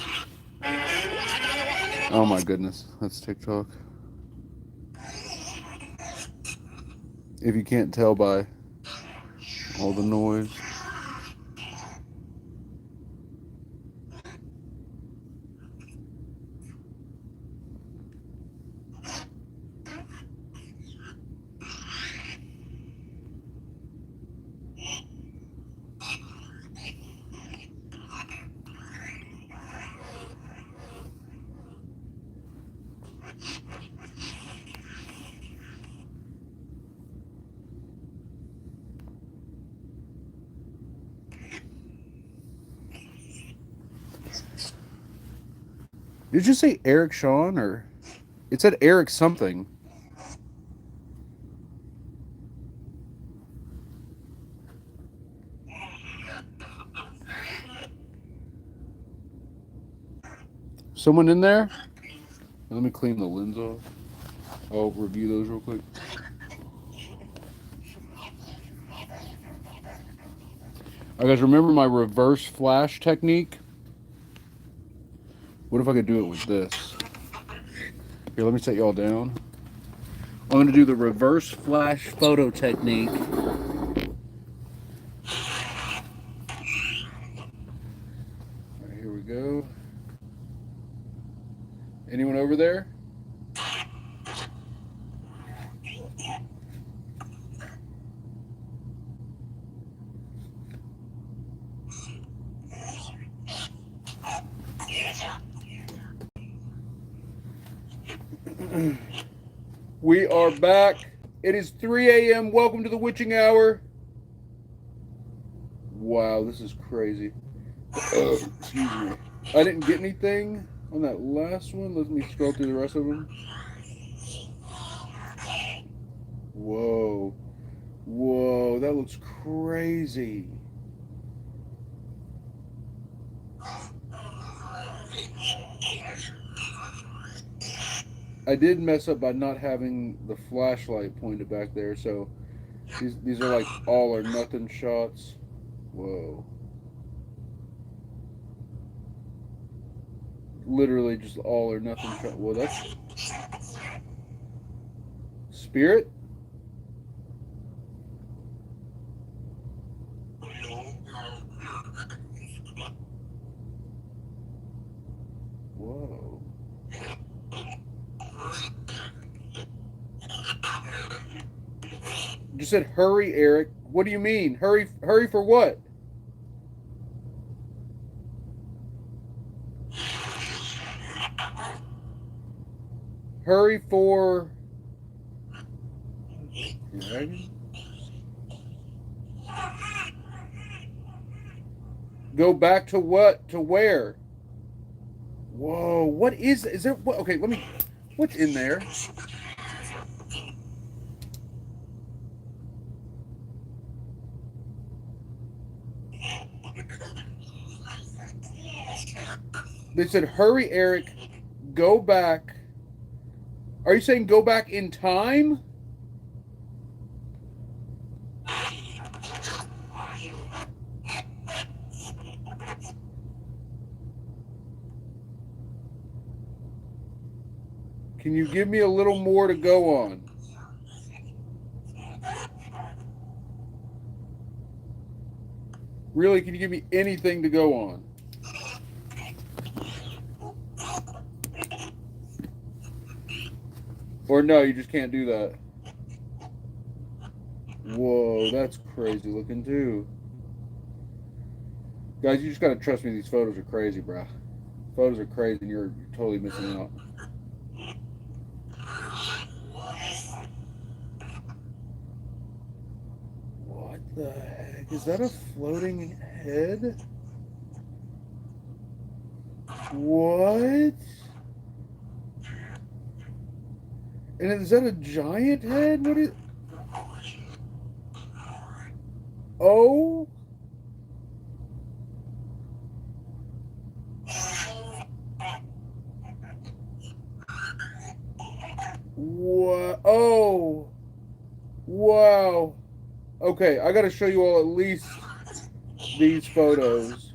Oh my goodness, that's TikTok. If you can't tell by all the noise. Did you say Eric Sean, or it said Eric something? Someone in there? Let me clean the lens off. I'll review those real quick. I guys, remember my reverse flash technique? What if I could do it with this? Here, let me set y'all down. I'm going to do the reverse flash photo technique. All right, here we go. Anyone over there? We are back. It is 3 a.m. Welcome to the witching hour. Wow, this is crazy. Excuse me. I didn't get anything on that last one. Let me scroll through the rest of them. Whoa. Whoa, that looks crazy. I did mess up by not having the flashlight pointed back there, so these are like all or nothing shots. Whoa. Literally just all or nothing shot. Well, that's Spirit? Whoa. You said hurry, Eric. What do you mean? Hurry for what? Hurry for dragon. Go back to what? To where? Whoa, what is there? What, okay, let me. What's in there? They said, hurry, Eric, go back. Are you saying go back in time? Can you give me a little more to go on? Really, can you give me anything to go on? Or no, you just can't do that. Whoa, that's crazy looking too. Guys, you just gotta trust me, these photos are crazy, bro. Photos are crazy and you're totally missing out. What the heck? Is that a floating head? What? And is that a giant head? What is... Oh? What? Oh. Wow. Okay, I gotta show you all at least these photos.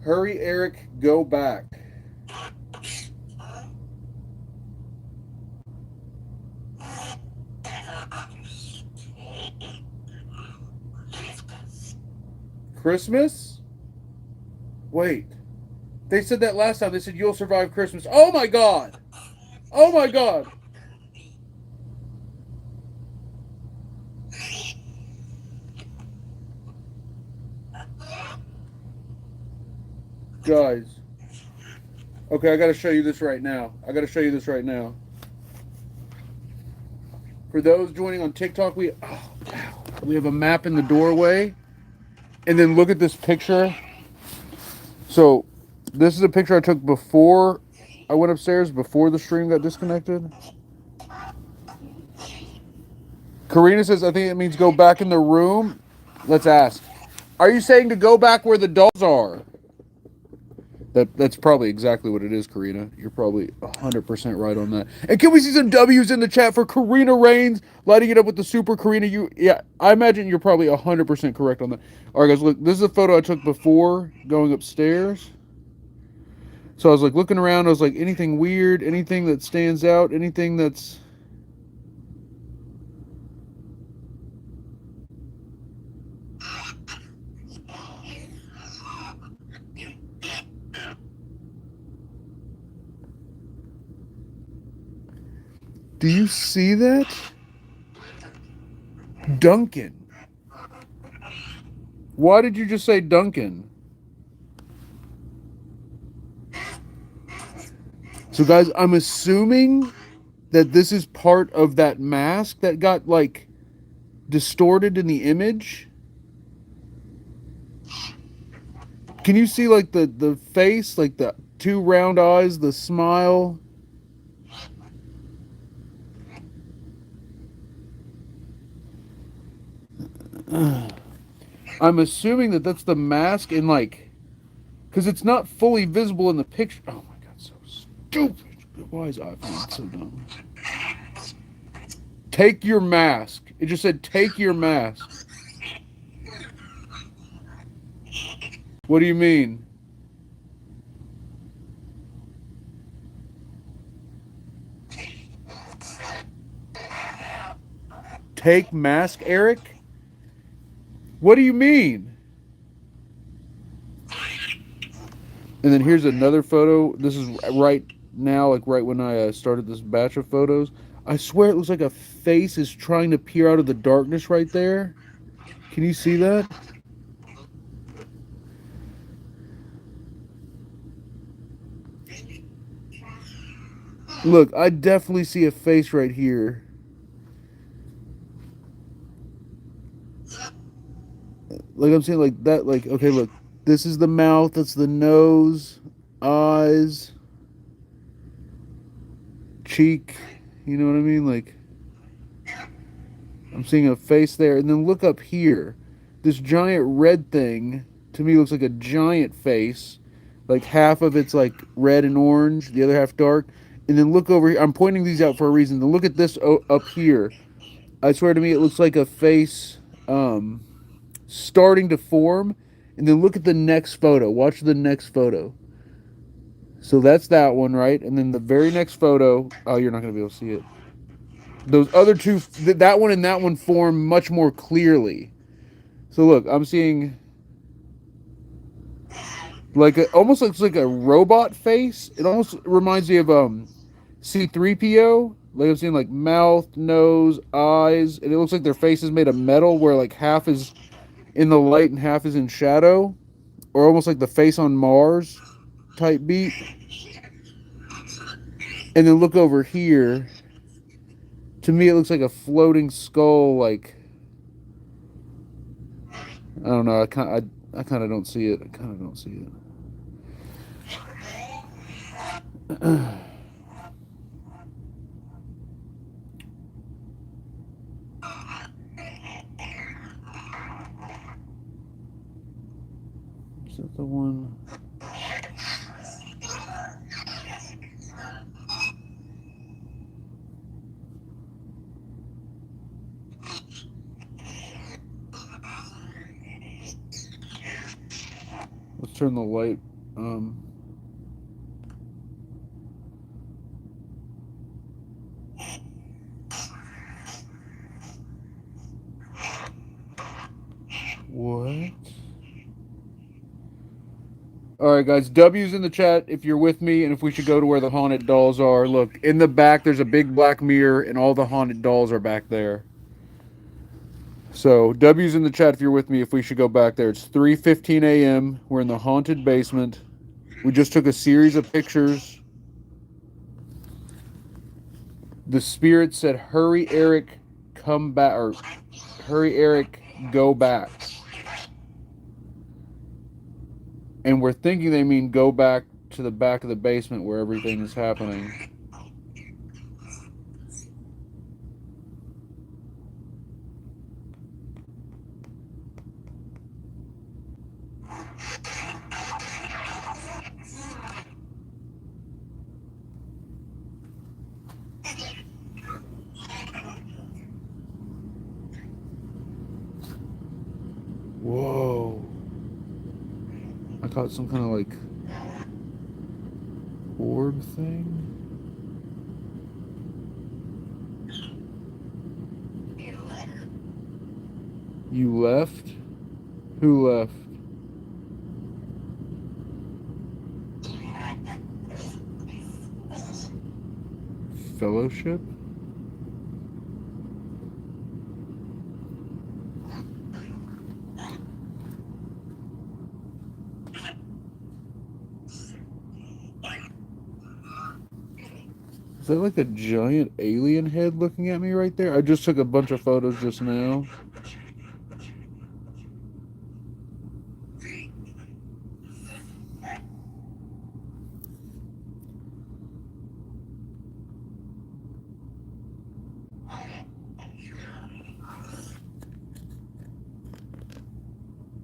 Hurry, Eric, go back. Christmas? Wait. They said that last time. They said you'll survive Christmas. Oh my god! Oh my god! Guys. Okay, I gotta show you this right now. I gotta show you this right now. For those joining on TikTok, we have a map in the doorway. And then look at this picture. So, this is a picture I took before I went upstairs, before the stream got disconnected. Karina says, I think it means go back in the room. Let's ask. Are you saying to go back where the dolls are? That's probably exactly what it is, Karina. You're probably 100% right on that. And can we see some W's in the chat for Karina Reigns lighting it up with the super Karina? Yeah, I imagine you're probably 100% correct on that. All right, guys, look. This is a photo I took before going upstairs. So I was like looking around. I was like, anything weird? Anything that stands out? Anything that's... Do you see that? Duncan. Why did you just say Duncan? So guys, I'm assuming that this is part of that mask that got like distorted in the image. Can you see like the face, like the two round eyes, the smile? I'm assuming that that's the mask in like, because it's not fully visible in the picture. Oh my god, so stupid. Why is iPhone so dumb? Take your mask. It just said take your mask. What do you mean? Take mask, Eric? What do you mean? And then here's another photo. This is right now, like right when I started this batch of photos. I swear it looks like a face is trying to peer out of the darkness right there. Can you see that? Look, I definitely see a face right here. Like I'm saying, like that. Like okay, look, this is the mouth. That's the nose, eyes, cheek. You know what I mean? Like I'm seeing a face there, and then look up here. This giant red thing to me looks like a giant face. Like half of it's like red and orange, the other half dark. And then look over here. I'm pointing these out for a reason. Then look at this up here. I swear to me, it looks like a face starting to form. And then look at the next photo. Watch the next photo. So that's that one, right? And then the very next photo. Oh, you're not going to be able to see it. Those other two, that one and that one form much more clearly. So look, I'm seeing like almost looks like a robot face. It almost reminds me of C3PO. Like I'm seeing like mouth, nose, eyes, and it looks like their face is made of metal, where like half is in the light and half is in shadow, or almost like the face on Mars type beat. And then look over here. To me, it looks like a floating skull. Like I don't know. I kind of don't see it. I kind of don't see it. Is that the one? Let's turn the light. What? All right, guys. W's in the chat if you're with me, and if we should go to where the haunted dolls are. Look, in the back, there's a big black mirror, and all the haunted dolls are back there. So W's in the chat if you're with me. If we should go back there, it's 3:15 a.m. We're in the haunted basement. We just took a series of pictures. The spirit said, "Hurry, Eric, come back," or "Hurry, Eric, go back." And we're thinking they mean go back to the back of the basement where everything is happening. Whoa. I caught some kind of like orb thing. You left? Who left? Fellowship? Is that like a giant alien head looking at me right there? I just took a bunch of photos just now.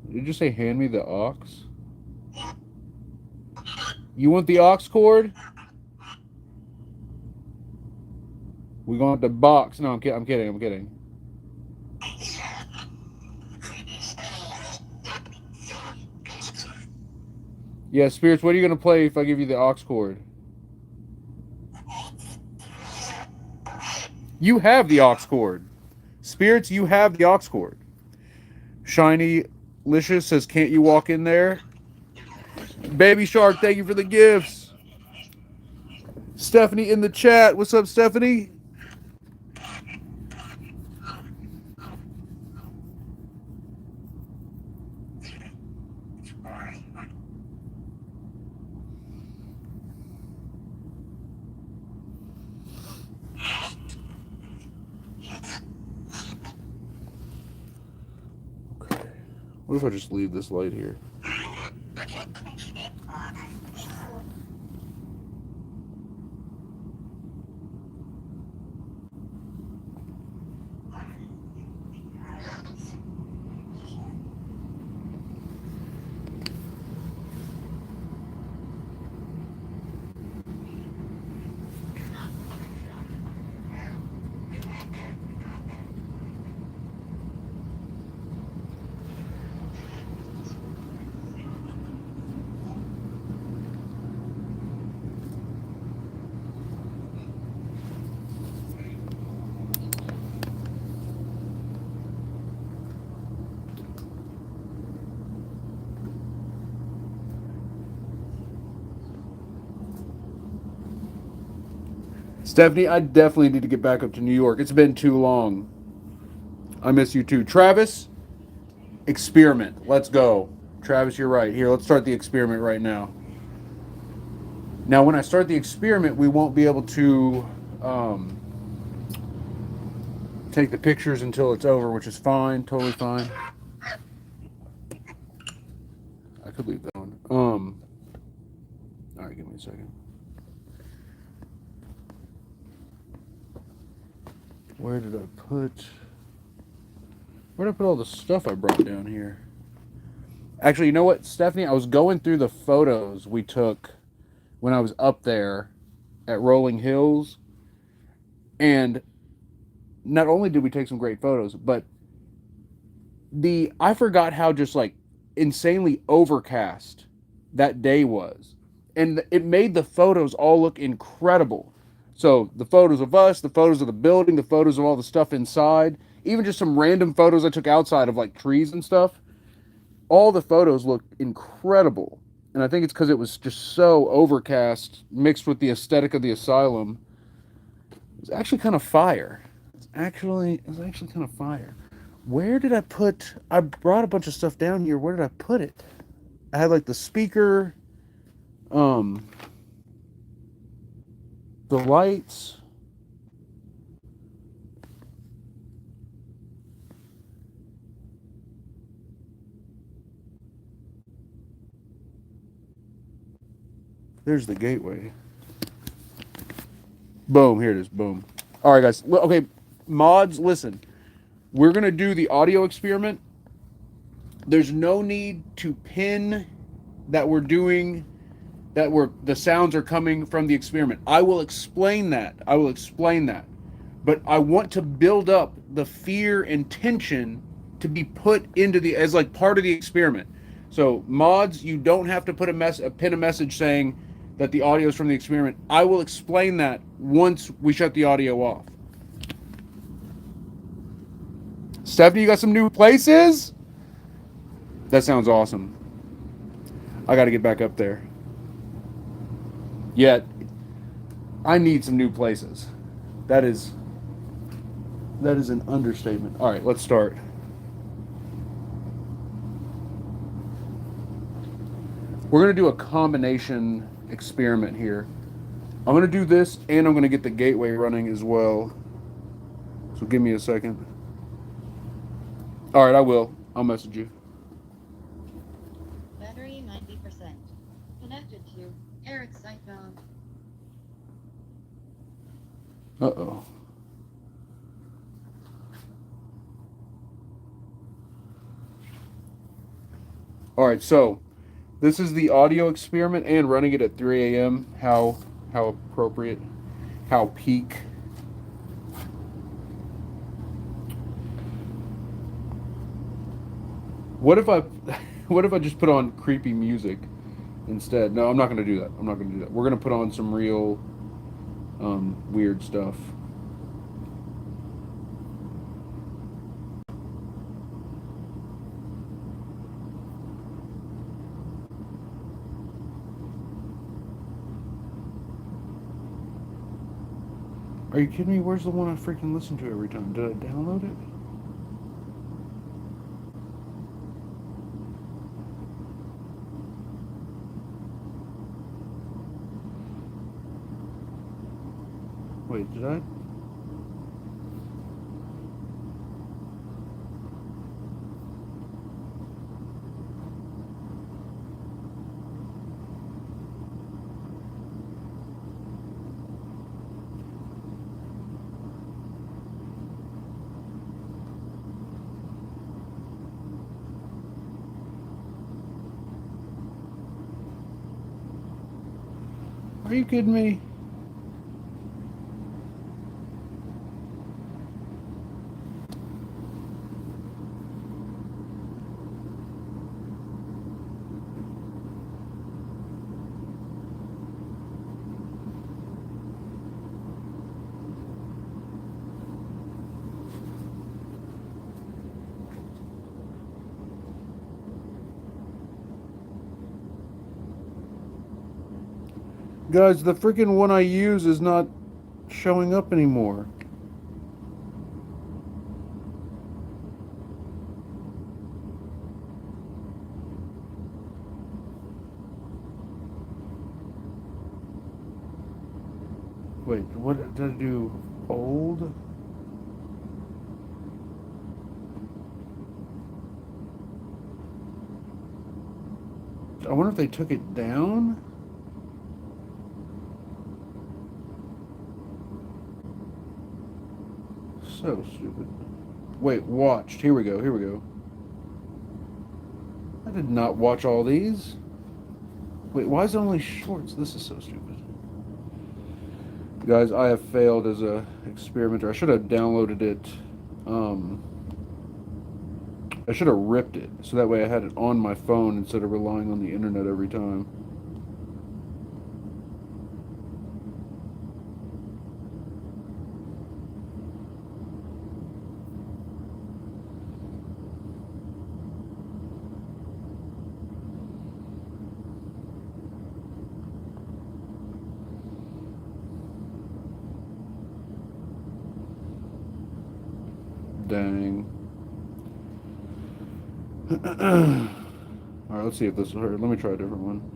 Did you just say hand me the aux? You want the aux cord? We going to box? No, I'm kidding. I'm kidding. I'm kidding. Yeah, spirits. What are you gonna play if I give you the aux cord? You have the aux cord. Spirits, you have the aux cord. Shiny Licious says, "Can't you walk in there?" Baby Shark, thank you for the gifts. Stephanie in the chat. What's up, Stephanie? Okay. What if I just leave this light here? Stephanie, I definitely need to get back up to New York. It's been too long. I miss you too. Travis, experiment. Let's go. Travis, you're right. Here, let's start the experiment right now. Now, when I start the experiment, we won't be able to take the pictures until it's over, which is fine. Totally fine. I could leave that one. All right, give me a second. Where did I put all the stuff I brought down here? Actually, you know what, Stephanie? I was going through the photos we took when I was up there at Rolling Hills, and not only did we take some great photos, but I forgot how just like insanely overcast that day was. And it made the photos all look incredible. So the photos of us, the photos of the building, the photos of all the stuff inside, even just some random photos I took outside of like trees and stuff, all the photos look incredible. And I think it's because it was just so overcast mixed with the aesthetic of the asylum. It was actually kind of fire. It was actually kind of fire. Where did I put? I brought a bunch of stuff down here. Where did I put it? I had like the speaker, um, the lights. There's the gateway. Boom, here it is. Boom. All right, guys. Okay, mods, listen. We're going to do the audio experiment. There's no need to pin that the sounds are coming from the experiment. I will explain that. But I want to build up the fear and tension to be put into as like part of the experiment. So mods, you don't have to put pin a message saying that the audio is from the experiment. I will explain that once we shut the audio off. Stephanie, you got some new places? That sounds awesome. I got to get back up there. Yet, I need some new places. That is an understatement. All right, let's start. We're going to do a combination experiment here. I'm going to do this, and I'm going to get the gateway running as well. So give me a second. All right, I will. I'll message you. Battery 90%. Connected to Eric's iPhone. Uh-oh. All right, so this is the audio experiment and running it at 3 a.m. How appropriate, how peak. What if I just put on creepy music instead? No, I'm not going to do that. We're going to put on some real weird stuff. Are you kidding me? Where's the one I freaking listen to every time? Did I download it? Wait, did I? Are you kidding me? Guys, the freaking one I use is not showing up anymore. Wait, what did I do? Old? I wonder if they took it down? So stupid. Wait, watched. Here we go, here we go. I did not watch all these. Wait, why is it only shorts? This is so stupid. Guys, I have failed as a experimenter. I should have downloaded it. Um, I should have ripped it so that way I had it on my phone instead of relying on the internet every time. Dang. Alright, let's see if this will hurt. Let me try a different one.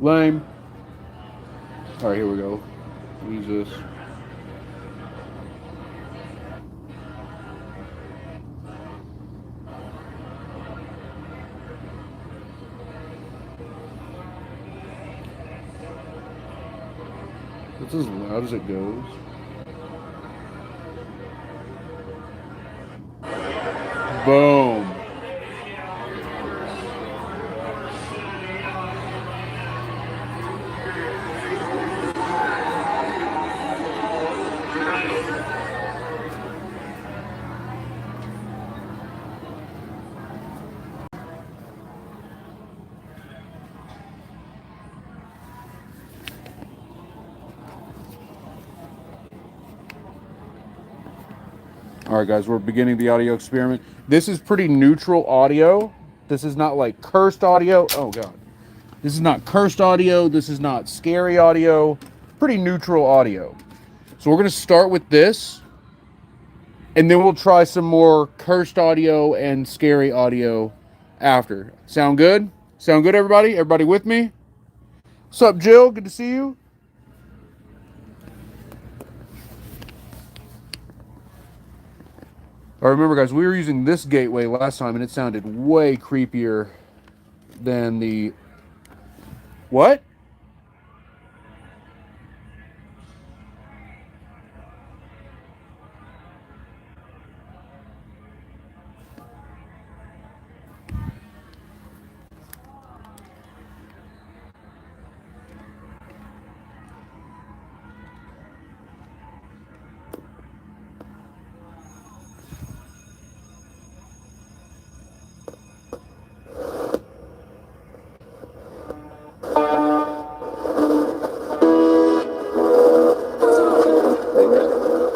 Lame. Alright, here we go. Use this. It's as loud as it goes. Boom. All right, guys, we're beginning the audio experiment. This is pretty neutral audio. This is not like cursed audio. Oh, God. This is not cursed audio. This is not scary audio. Pretty neutral audio. So we're going to start with this, and then we'll try some more cursed audio and scary audio after. Sound good? Sound good, everybody? Everybody with me? What's up, Jill? Good to see you. I remember, guys, we were using this gateway last time, and it sounded way creepier than the... What?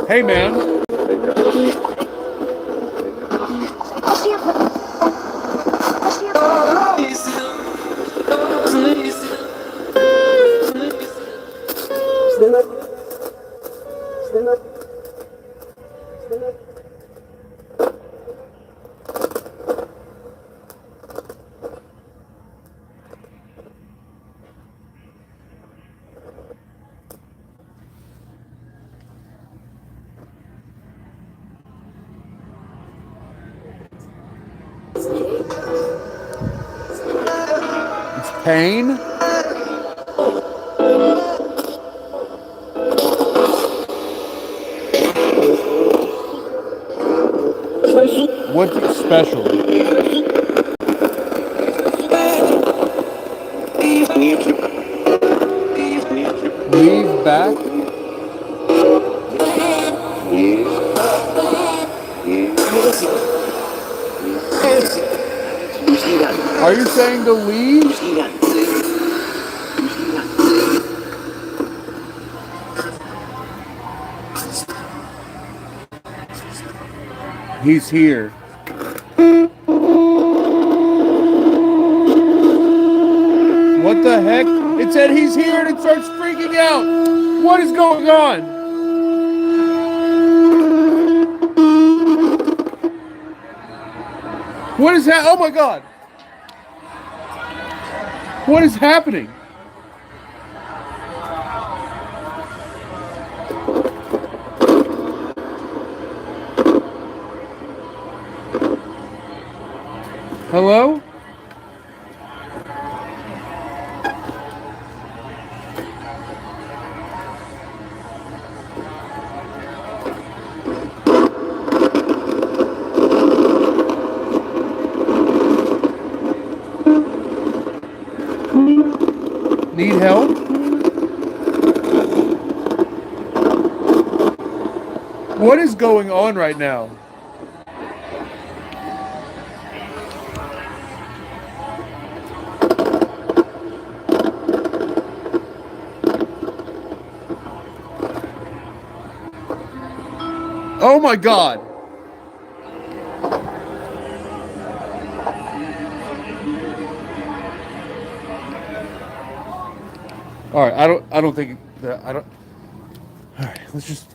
Hey, man. It's pain. What's special? Leave back? Are you saying to leave? He's here. What the heck? It said he's here and it starts freaking out. What is going on? What is that? Oh my god. What is happening? Hello? Need help? What is going on right now? Oh my god. All right, I don't think that I don't. All right, let's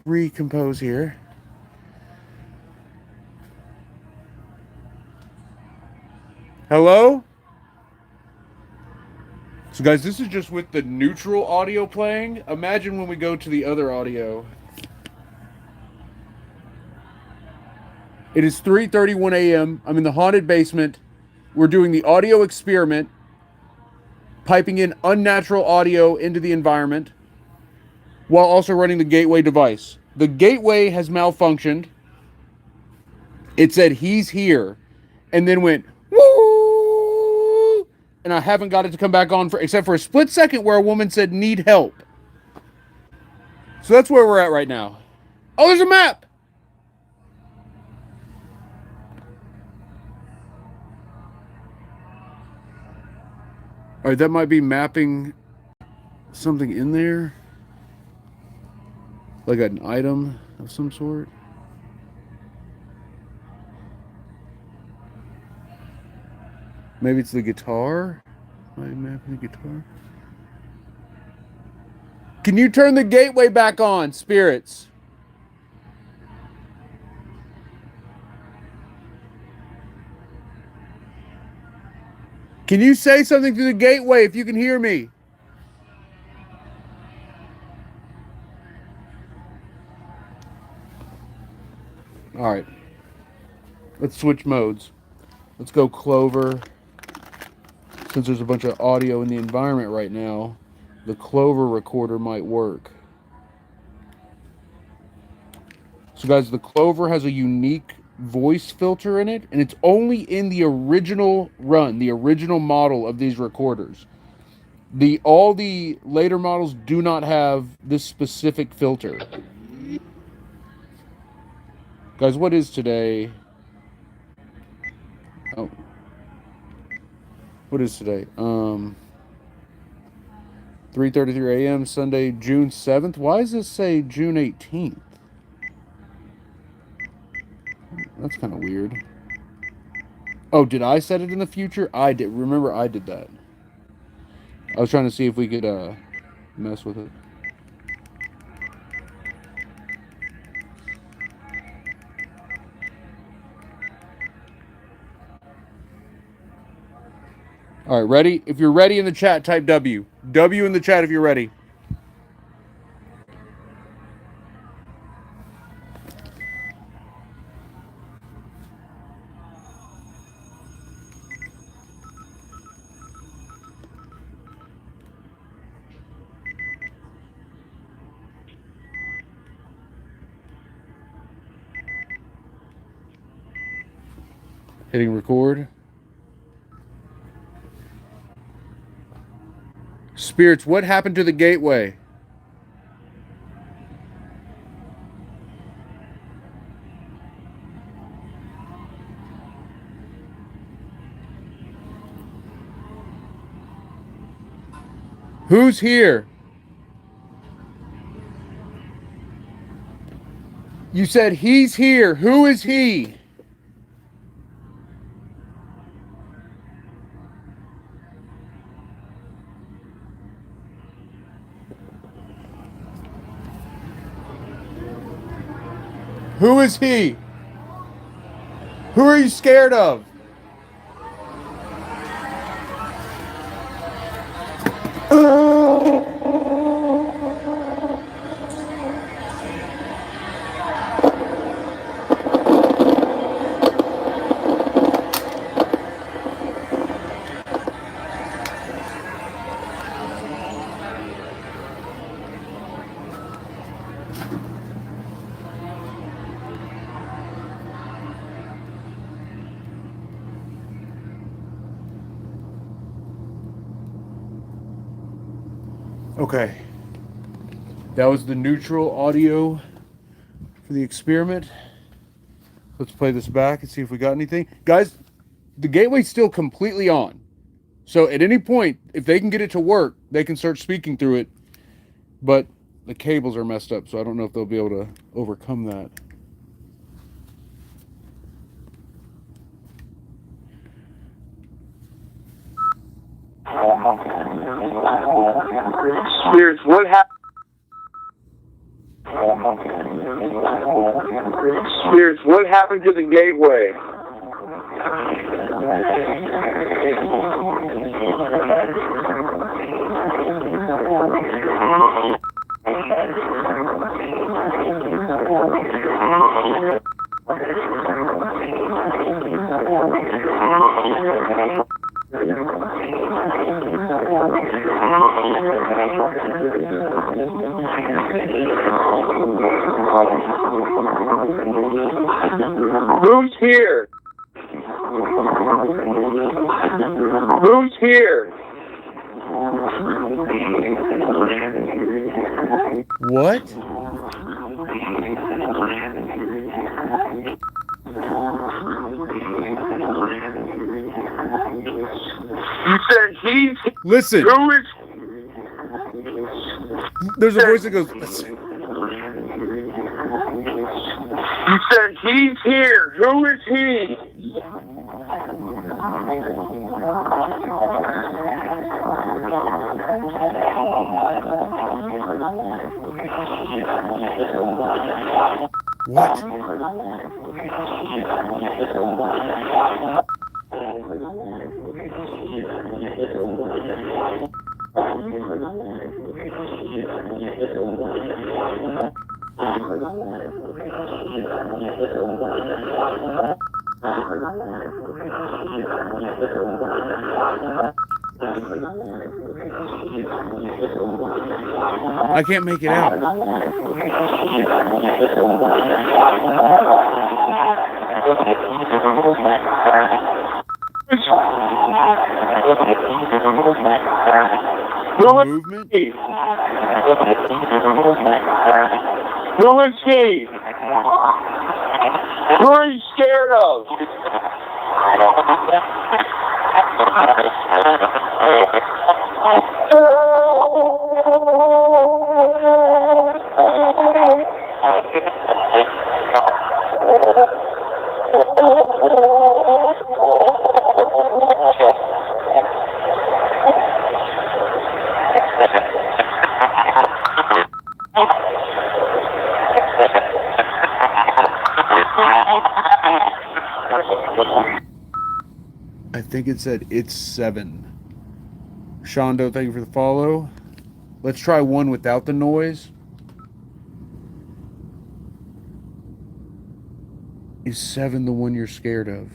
recompose here. Hello? So guys, this is just with the neutral audio playing. Imagine when we go to the other audio. It is 3:31 a.m. I'm in the haunted basement. We're doing the audio experiment, piping in unnatural audio into the environment while also running the gateway device. The gateway has malfunctioned. It said he's here and then went woo, and I haven't got it to come back on for except for a split second where a woman said need help. So that's where we're at right now. Oh, there's a map. All right, that might be mapping something in there, like an item of some sort. Maybe it's the guitar. Am I mapping the guitar? Can you turn the gateway back on, spirits? Can you say something through the gateway if you can hear me? All right. Let's switch modes. Let's go Clover. Since there's a bunch of audio in the environment right now, the Clover recorder might work. So, guys, the Clover has a unique voice filter in it, and it's only in the original run, the original model of these recorders. All the later models do not have this specific filter. Guys, what is today? Oh, what is today? 3:33 a.m. Sunday, June 7th. Why does this say June 18th? That's kind of weird. Oh, did I set it in the future? I did. Remember, I did that. I was trying to see if we could mess with it. All right, ready? If you're ready in the chat, type W. W in the chat if you're ready. Hitting record. Spirits, what happened to the gateway? Who's here? You said he's here. Who is he? Who is he? Who are you scared of? Okay. That was the neutral audio for the experiment. Let's play this back and see if we got anything. Guys, the gateway's still completely on. So at any point, if they can get it to work, they can start speaking through it. But the cables are messed up, so I don't know if they'll be able to overcome that. Spirits, what happened? Spirits, what happened to the gateway? Who's here? Who's here? What? You said he's... Listen. Who is... There's a voice that goes, listen. You said he's here. Who is he? What? I can't make it out. Movement? Who is he? Who are you scared of? I think it said it's 7. Shondo, thank you for the follow. Let's try one without the noise. Is 7 the one you're scared of?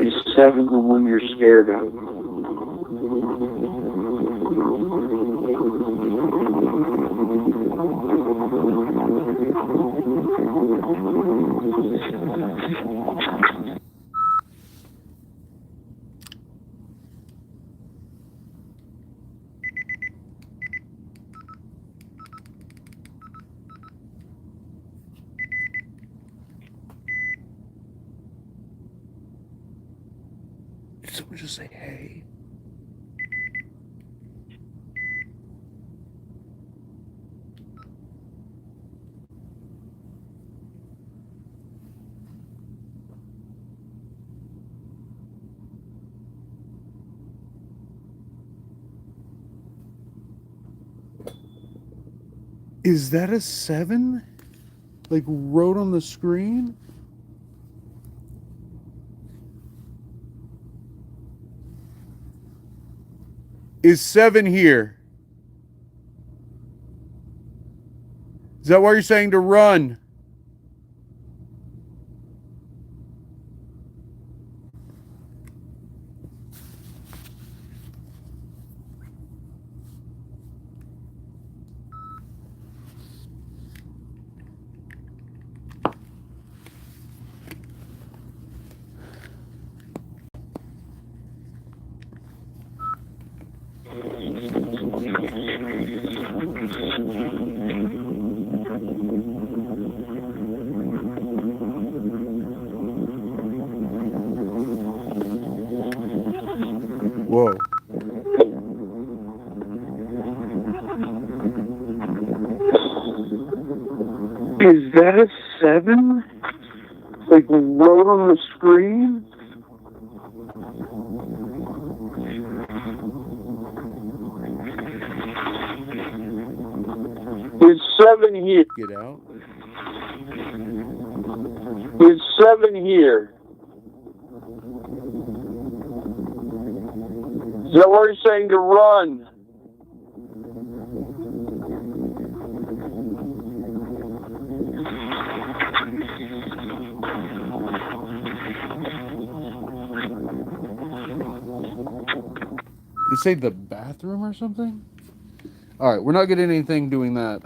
Is 7 the one you're scared of? Did someone just say hey? Is that a 7? Like wrote on the screen? Is 7 here? Is that why you're saying to run? Whoa. Is that a 7? Like wrote on the screen? Is 7 here? Get out. Is 7 here? Is that what you're saying to run? Did it say the bathroom or something? Alright, we're not getting anything doing that.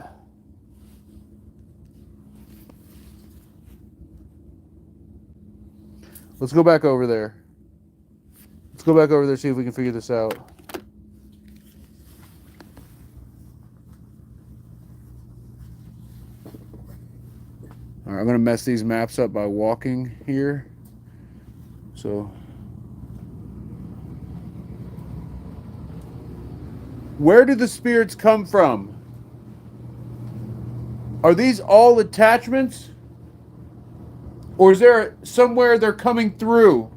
Let's go back over there. Let's go back over there, see if we can figure this out. Alright, I'm going to mess these maps up by walking here. So... where do the spirits come from? Are these all attachments? Or is there somewhere they're coming through?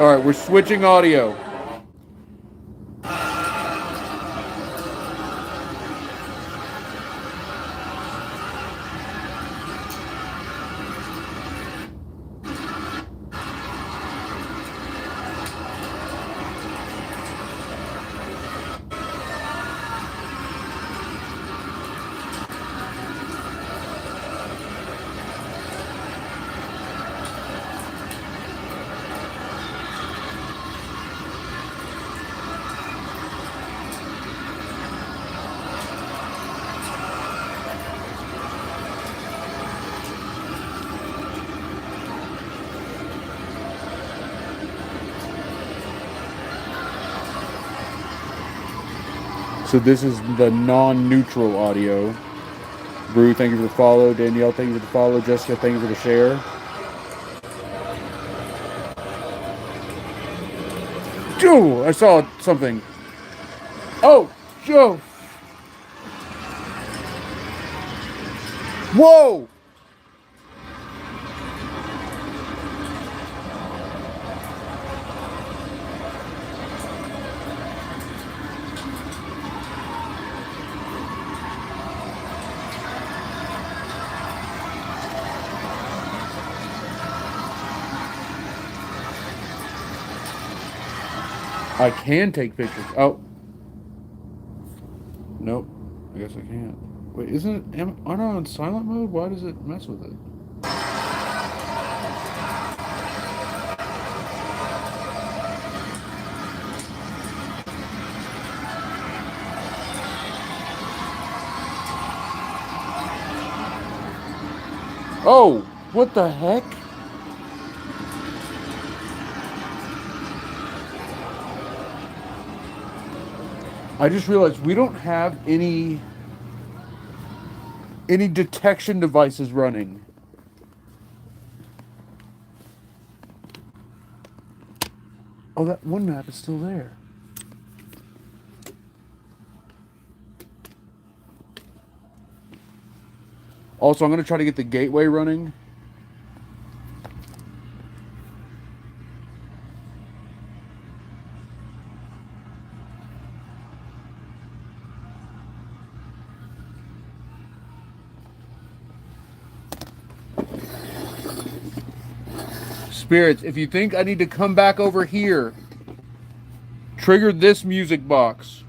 All right, we're switching audio. So this is the non-neutral audio. Brew, thank you for the follow. Danielle, thank you for the follow. Jessica, thank you for the share. Joe, I saw something. Oh, Joe. Whoa. I can take pictures. Oh. Nope. I guess I can't. Wait, isn't it? Aren't I on silent mode? Why does it mess with it? Oh, what the heck? I just realized we don't have any detection devices running. Oh, that one map is still there. Also, I'm going to try to get the gateway running. Spirits, if you think I need to come back over here, trigger this music box.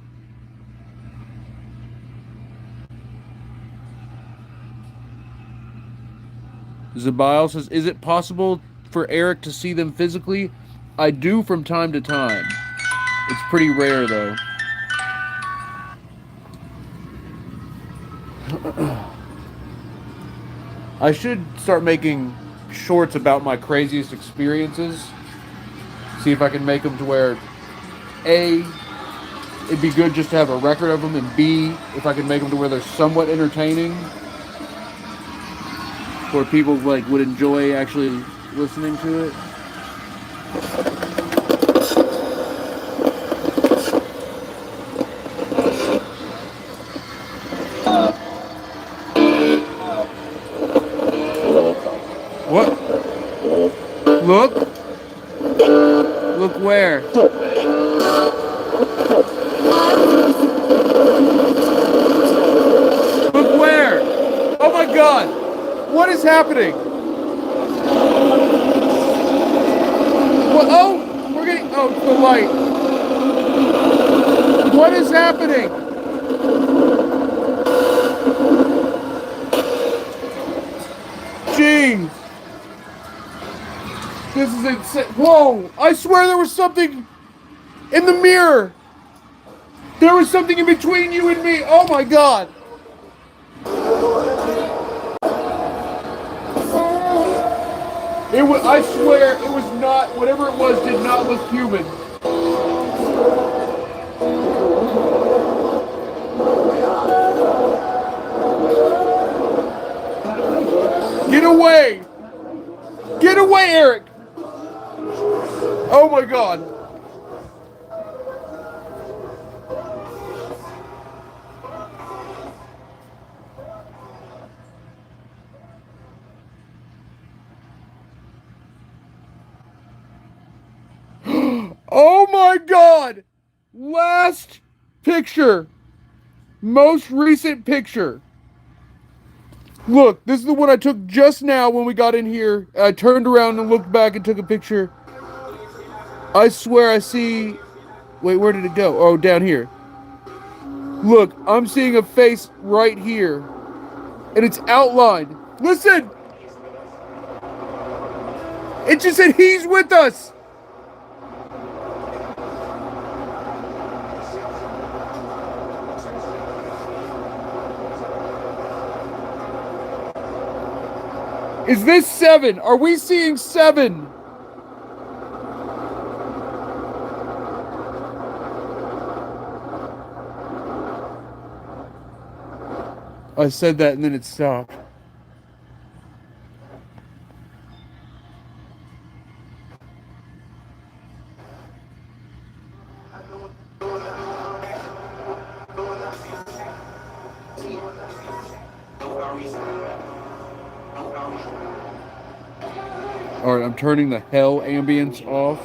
Zabile says, is it possible for Eric to see them physically? I do from time to time. It's pretty rare, though. I should start making shorts about my craziest experiences. See if I can make them to where, A, it'd be good just to have a record of them, and B, if I can make them to where they're somewhat entertaining, where people like would enjoy actually listening to it. What? Look? Look where? Look where? Oh my god! What is happening? What? Oh! We're getting... Oh, it's the light. What is happening? Jeez! This is insane. Whoa! I swear there was something in the mirror! There was something in between you and me! Oh my god! It was, I swear, it was not, whatever it was did not look human. Get away! Get away, Eric! Oh my god. Last picture. Most recent picture. Look, this is the one I took just now when we got in here. I turned around and looked back and took a picture. I swear I see. Wait, where did it go? Oh, down here. Look, I'm seeing a face right here. And it's outlined. Listen! It just said he's with us! Is this 7? Are we seeing 7? I said that and then it stopped. Alright, I'm turning the hell ambience off.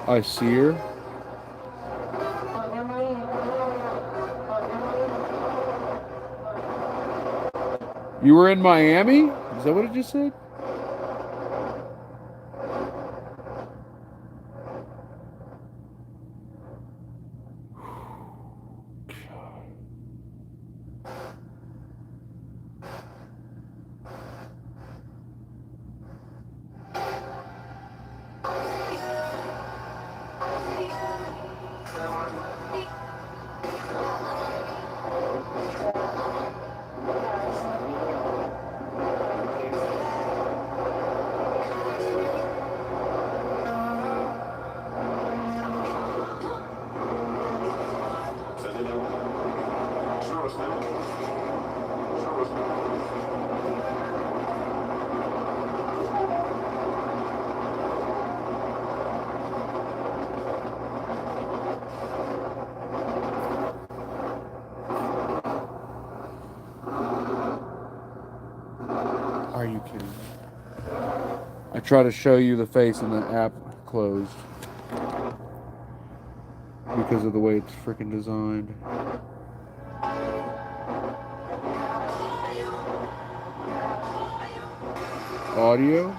I see her. You were in Miami? Is that what it just said? Are you kidding? I try to show you the face and the app closed because of the way it's freaking designed. Audio?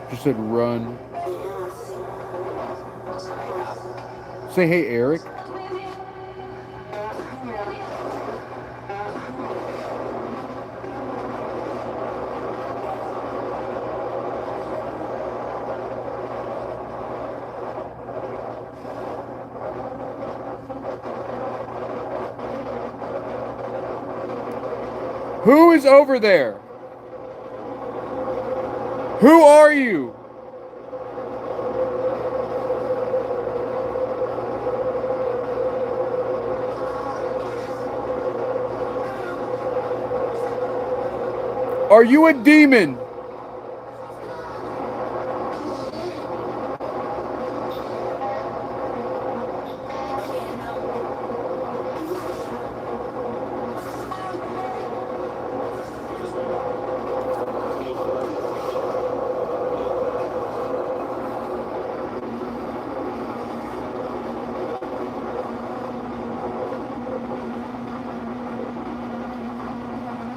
Just said run. Say hey, Eric. Who is over there? Who are you? Are you a demon?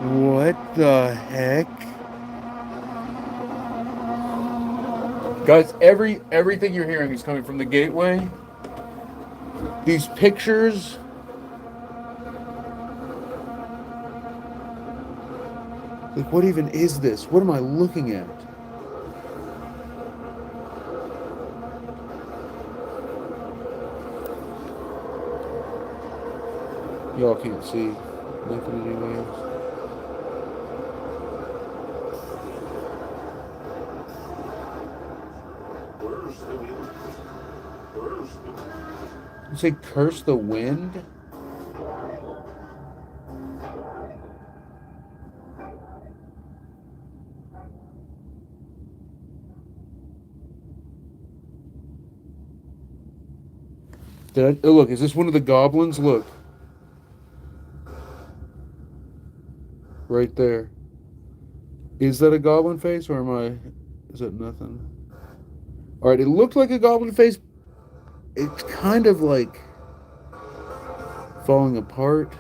What the heck? Guys, everything you're hearing is coming from the gateway. These pictures. Like, what even is this? What am I looking at? Y'all can't see nothing anyways. You say curse the wind? Oh, look, is this one of the goblins? Look. Right there. Is that a goblin face or am I... Is that nothing? Alright, it looked like a goblin face. It's kind of like falling apart.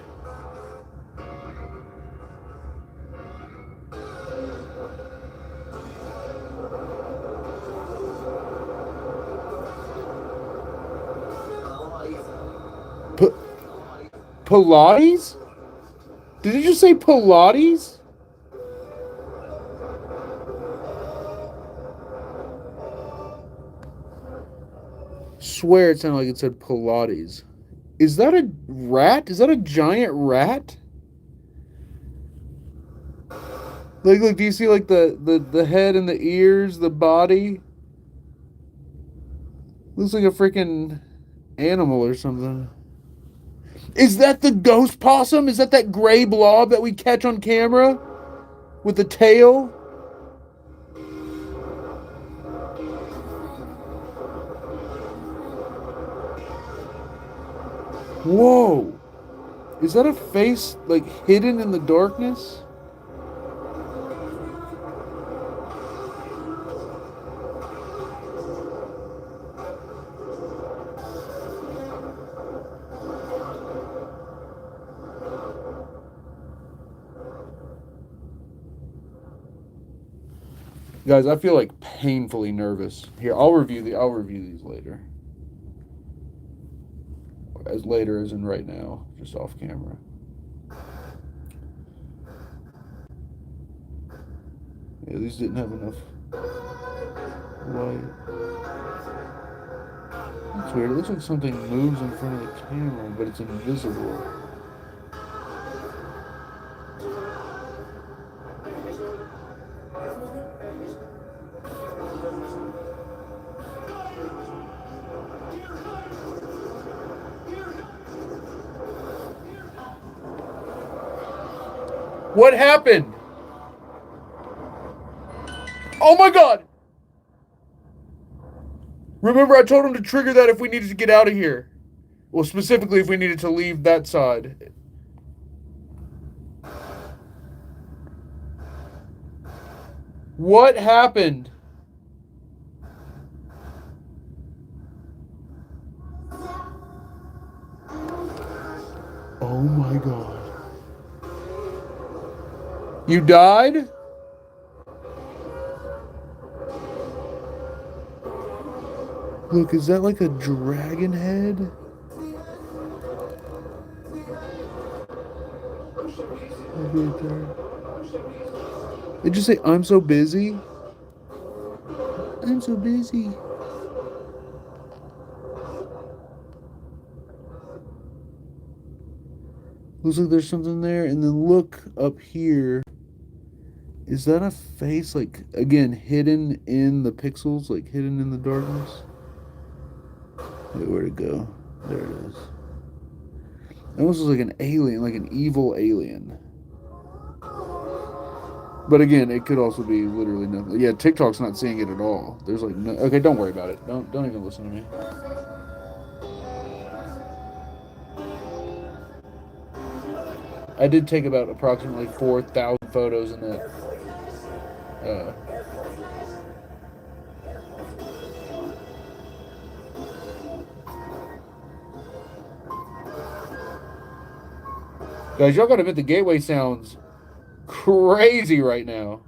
P- Pilates? Did you just say Pilates? Swear it sounded like it said Pilates. Is that a rat? Is that a giant rat? Like, look, do you see like the head and the ears, the body? Looks like a freaking animal or something. Is that the ghost possum? Is that that gray blob that we catch on camera with the tail? Whoa. Is that a face like hidden in the darkness? Guys, I feel like painfully nervous. Here, I'll review these later. As later as in right now, just off camera. Yeah, these didn't have enough light. That's weird. It looks like something moves in front of the camera, but it's invisible. What happened? Oh my god! Remember, I told him to trigger that if we needed to get out of here. Well, specifically if we needed to leave that side. What happened? Oh my god. You died? Look, is that like a dragon head? Right there. Did you say, I'm so busy? I'm so busy. Looks like there's something there. And then look up here. Is that a face, like, again, hidden in the pixels? Like, hidden in the darkness? Wait, where'd it go? There it is. It almost looks like an alien, like an evil alien. But again, it could also be literally nothing. Yeah, TikTok's not seeing it at all. There's like no... Okay, don't worry about it. Don't even listen to me. I did take about approximately 4,000 photos in that. Guys, y'all gotta admit the gateway sounds crazy right now.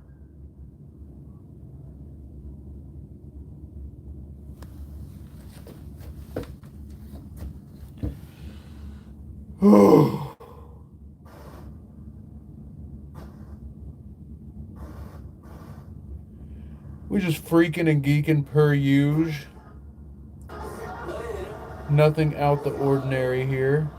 We're just freaking and geeking per usual. Nothing out the ordinary here.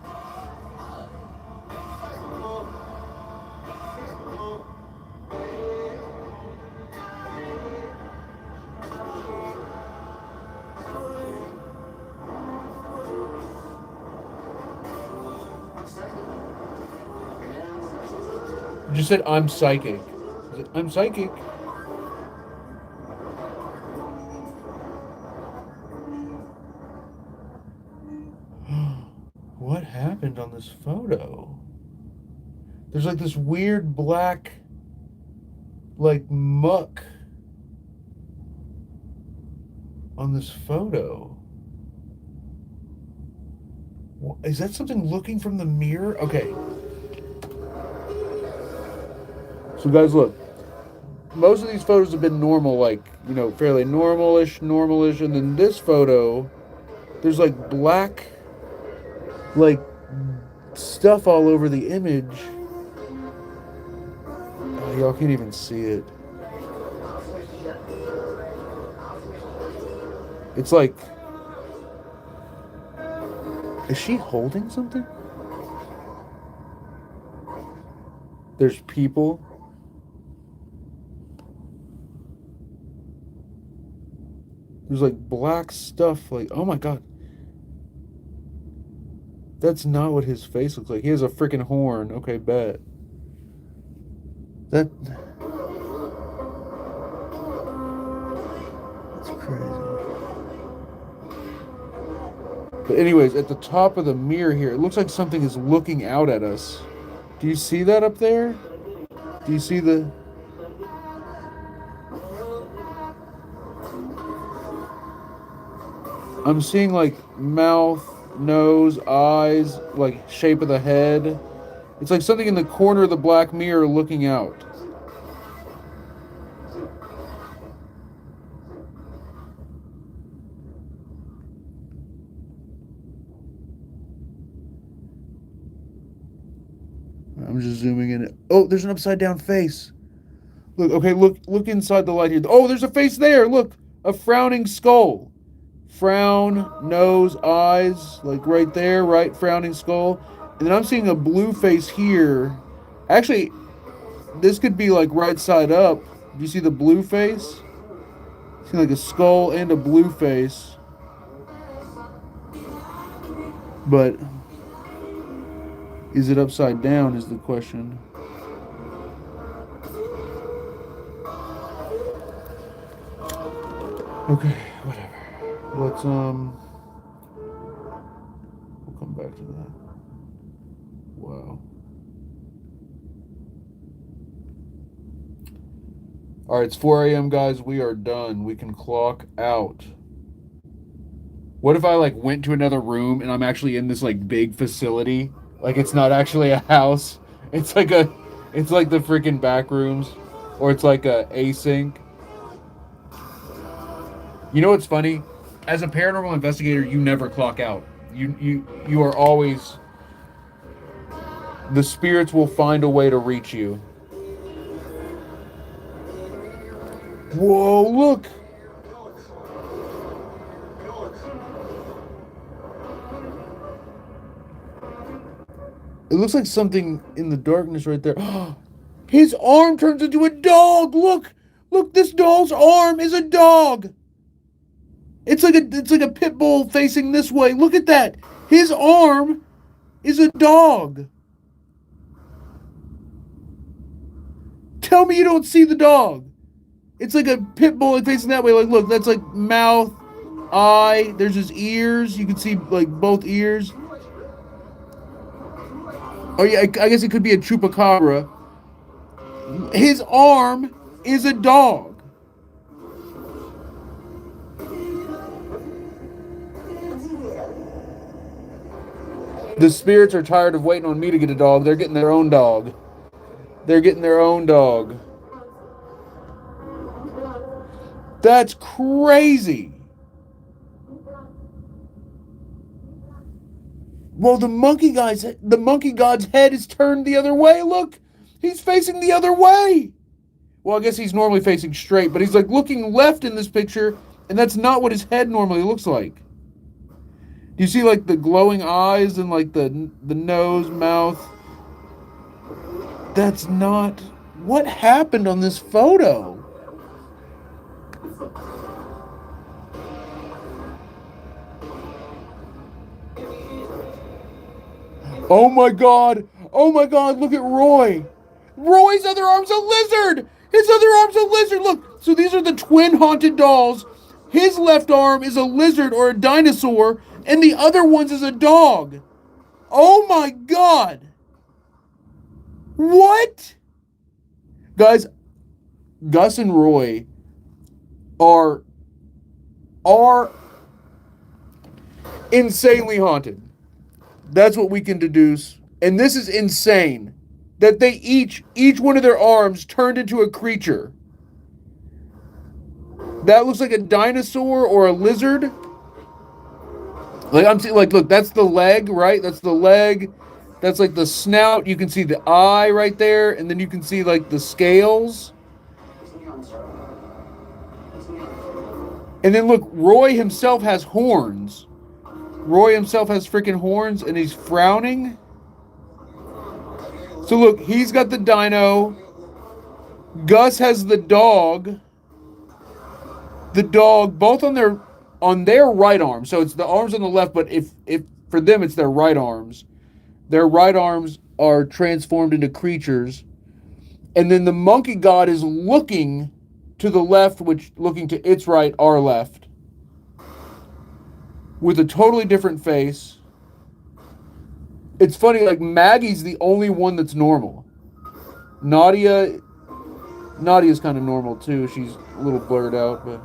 You just said, I'm psychic. I'm psychic. What happened on this photo? There's like this weird black, like muck on this photo. Is that something looking from the mirror? Okay. So, guys, look. Most of these photos have been normal, like, fairly normalish. And then this photo, there's like black, like, stuff all over the image. Oh, y'all can't even see it. It's like, is she holding something? There's people. There's like black stuff, like, oh my god. That's not what his face looks like. He has a freaking horn. Okay, bet. That's crazy. But anyways, at the top of the mirror here, it looks like something is looking out at us. Do you see that up there? Do you see the... I'm seeing like mouth, nose, eyes, like shape of the head. It's like something in the corner of the black mirror looking out. I'm just zooming in. Oh, there's an upside down face. Look, okay, look inside the light here. Oh, there's a face there. Look, a frowning skull. Frown, nose, eyes, like right there, right frowning skull. And then I'm seeing a blue face here. Actually, this could be like right side up. Do you see the blue face? See like a skull and a blue face. But is it upside down is the question. Okay, whatever. Let's we'll come back to that. Wow. All right, it's 4 a.m. guys. We are done. We can clock out. What if I like went to another room and I'm actually in this like big facility? Like it's not actually a house. It's like it's like the freaking back rooms, or it's like a async. You know what's funny? As a paranormal investigator, you never clock out. You are always, the spirits will find a way to reach you. Whoa, look. It looks like something in the darkness right there. His arm turns into a dog. Look. Look, this doll's arm is a dog. It's like a pit bull facing this way. Look at that. His arm is a dog. Tell me you don't see the dog. It's like a pit bull facing that way. Like, look, that's like mouth, eye. There's his ears. You can see like both ears. Oh yeah, I guess it could be a chupacabra. His arm is a dog. The spirits are tired of waiting on me to get a dog. They're getting their own dog. They're getting their own dog. That's crazy. Well, the monkey god's head is turned the other way. Look, he's facing the other way. Well, I guess he's normally facing straight, but he's like looking left in this picture, and that's not what his head normally looks like. Do you see like the glowing eyes and like the nose, mouth? That's not what happened on this photo. Oh my god! Oh my god, look at Roy! Roy's other arm's a lizard! His other arm's a lizard! Look! So these are the twin haunted dolls. His left arm is a lizard or a dinosaur, and the other one's is a dog. Oh my god! What? Guys, Gus and Roy are are insanely haunted. That's what we can deduce. And this is insane. That they each one of their arms turned into a creature. That looks like a dinosaur or a lizard. Like I'm seeing, like, look, that's the leg, right? That's the leg. That's like the snout. You can see the eye right there, and then you can see like the scales. And then look, Roy himself has horns. Roy himself has freaking horns, and he's frowning. So look, he's got the dino. Gus has the dog. The dog, both on their right arm. So it's the arms on the left, but if for them it's their right arms. Their right arms are transformed into creatures. And then the monkey god is looking to the left, which looking to its right, our left, with a totally different face. It's funny, like Maggie's the only one that's normal. Nadia's kind of normal too. She's a little blurred out, but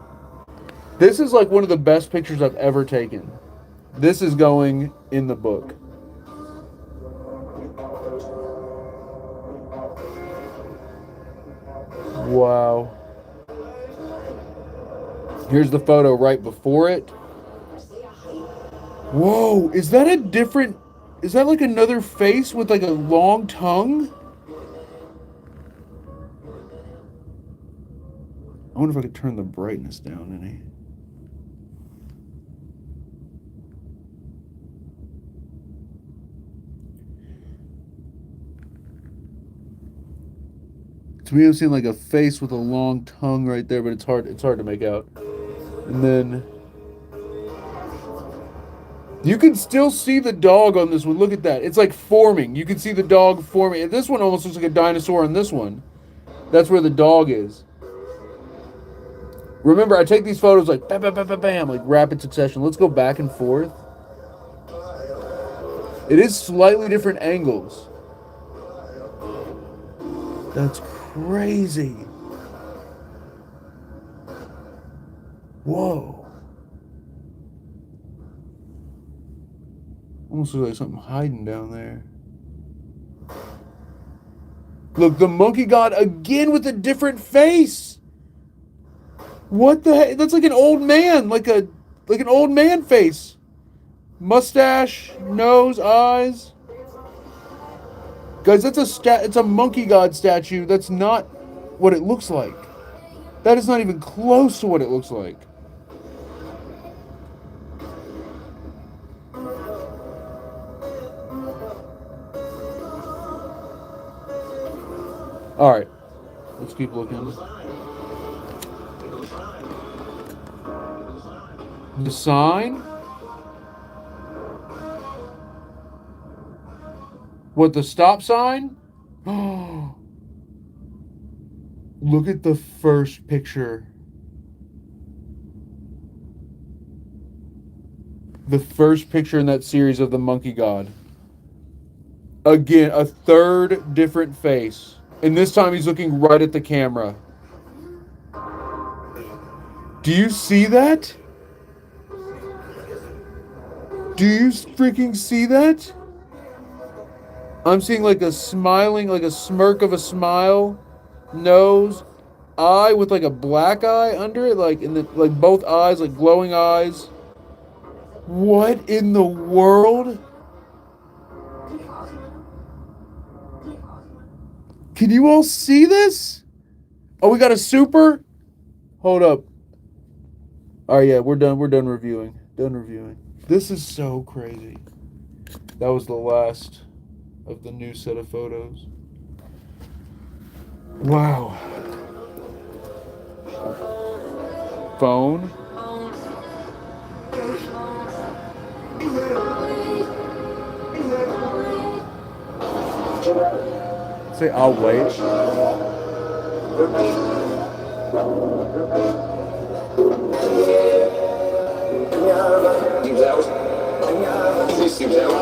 this is like one of the best pictures I've ever taken. This is going in the book. Wow. Here's the photo right before it. Whoa, is that a different... Is that like another face with like a long tongue? I wonder if I could turn the brightness down any. To me, I'm seeing like a face with a long tongue right there, but it's hard to make out. And then you can still see the dog on this one. Look at that. It's like forming. You can see the dog forming. This one almost looks like a dinosaur on this one. That's where the dog is. Remember, I take these photos like bam, bam, bam, bam, bam, like rapid succession. Let's go back and forth. It is slightly different angles. That's crazy. Whoa. Almost looks like something hiding down there. Look, the monkey god again with a different face. What the heck? That's like an old man, like an old man face. Mustache, nose, eyes. Guys, it's a monkey god statue. That's not what it looks like. That is not even close to what it looks like. All right, let's keep looking. The sign? What, the stop sign? Oh, look at the first picture. The first picture in that series of the monkey god. Again, a third different face. And this time he's looking right at the camera. Do you see that? Do you freaking see that? I'm seeing like a smiling, like a smirk of a smile, nose, eye with like a black eye under it, like in the like both eyes, like glowing eyes. What in the world? Can you all see this? Oh, we got a super? Hold up. All right, yeah, we're done. We're done reviewing. Done reviewing. This is so crazy. That was the last of the new set of photos. Wow. Phone. Say, I'll wait. Seems out.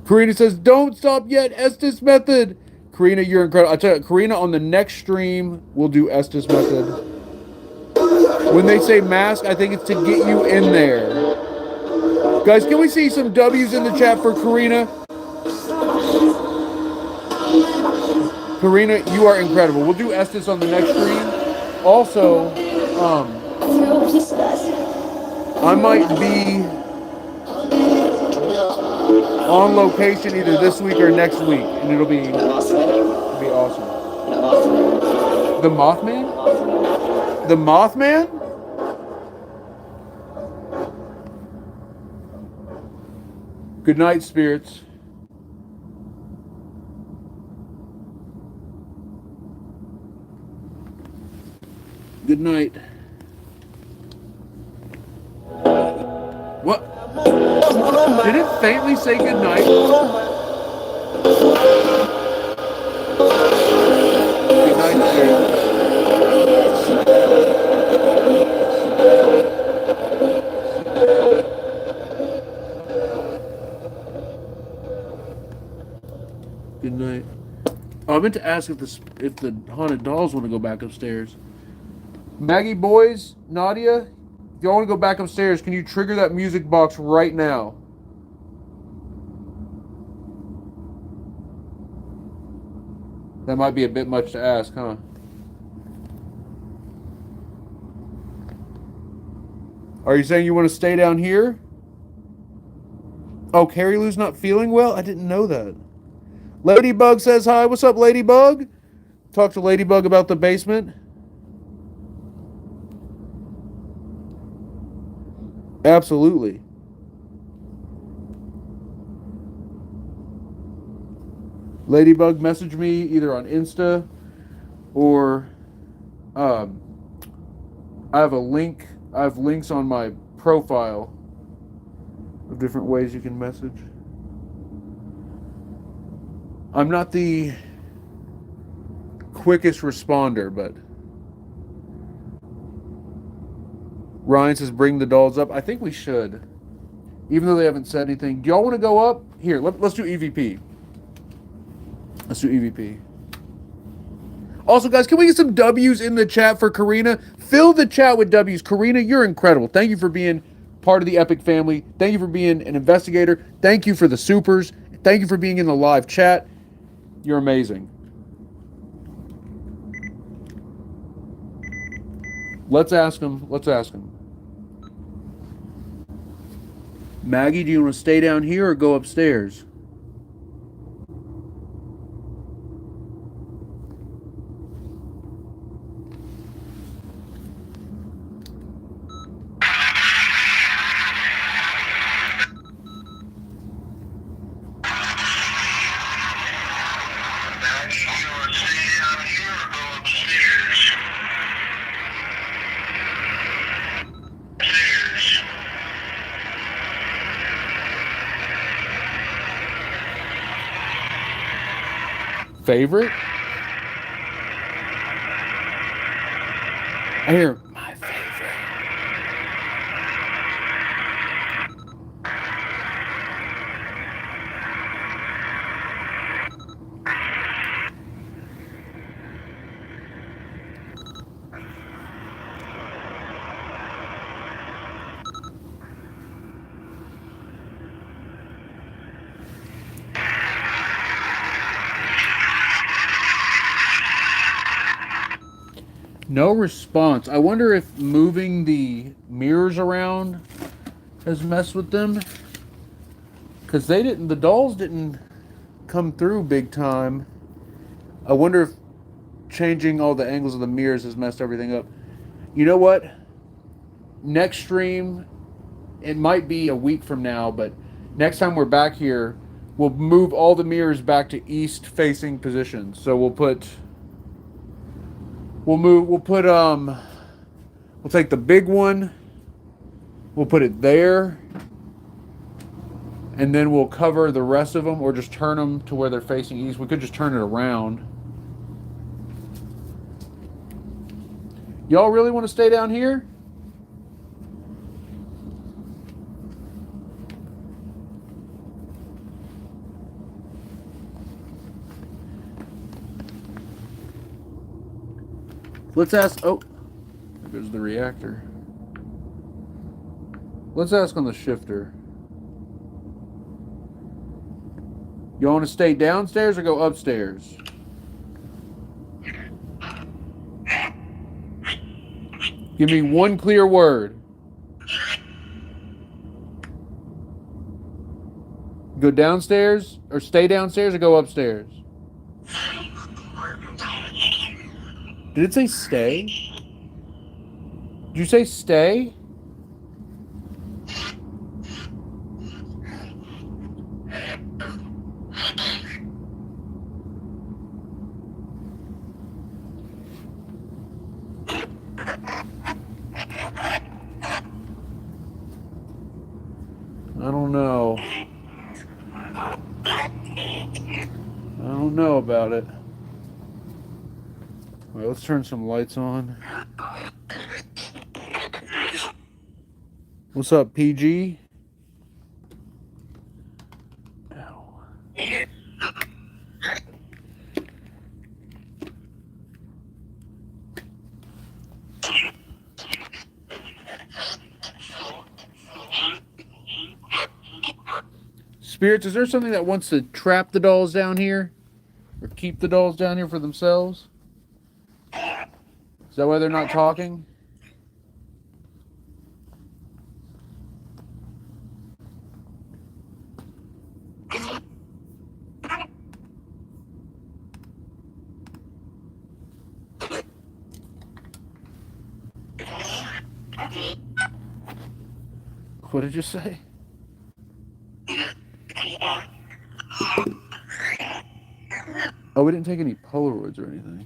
Karina says, "Don't stop yet, Estes method." Karina, you're incredible. I tell you, Karina, on the next stream, we'll do Estes method. When they say mask, I think it's to get you in there. Guys, can we see some W's in the chat for Karina? Karina, you are incredible. We'll do Estes on the next stream. Also, I might be on location either this week or next week, and it'll be awesome. The Mothman? The Mothman? Good night, spirits. Good night. What? Did it faintly say good night? Good night, spirits. Good night. Oh, I meant to ask if the haunted dolls want to go back upstairs. Maggie, boys, Nadia, if y'all want to go back upstairs, can you trigger that music box right now? That might be a bit much to ask, huh? Are you saying you want to stay down here? Oh, Carrie Lou's not feeling well? I didn't know that. Ladybug says hi. What's up, Ladybug? Talk to Ladybug about the basement. Absolutely. Ladybug, message me either on Insta or I have a link. I have links on my profile of different ways you can message. I'm not the quickest responder, but Ryan says bring the dolls up. I think we should, even though they haven't said anything. Do y'all want to go up? Here, let's do EVP. Let's do EVP. Also, guys, can we get some W's in the chat for Karina? Fill the chat with W's. Karina, you're incredible. Thank you for being part of the Epic family. Thank you for being an investigator. Thank you for the supers. Thank you for being in the live chat. You're amazing. Let's ask him. Let's ask him. Maggie, do you want to stay down here or go upstairs? Favorite? I hear my favorite. No response. I wonder if moving the mirrors around has messed with them. Because the dolls didn't come through big time. I wonder if changing all the angles of the mirrors has messed everything up. You know what? Next stream, it might be a week from now, but next time we're back here, we'll move all the mirrors back to east-facing positions. So we'll take the big one, we'll put it there, and then we'll cover the rest of them, or just turn them to where they're facing east. We could just turn it around. Y'all really want to stay down here? Let's ask. Oh, there goes the reactor. Let's ask on the shifter. You want to stay downstairs or go upstairs? Give me one clear word. Go downstairs or stay downstairs or go upstairs? Did it say stay? Did you say stay? I don't know. I don't know about it. All right, let's turn some lights on. What's up, PG? Ow. Spirits, is there something that wants to trap the dolls down here? Or keep the dolls down here for themselves? Is that why they're not talking? What did you say? Oh, we didn't take any Polaroids or anything.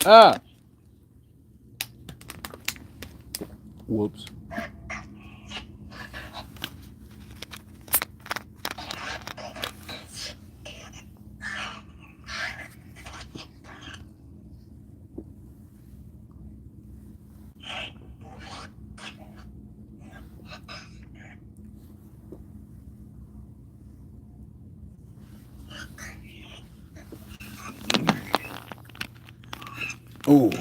Ah! Whoops. Oh.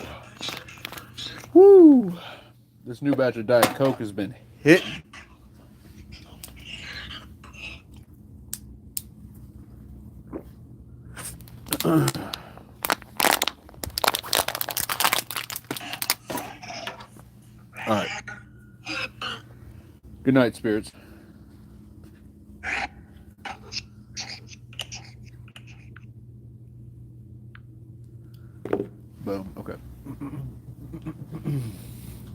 Woo! This new batch of Diet Coke has been hitting. All right. Good night, spirits. Boom. Okay.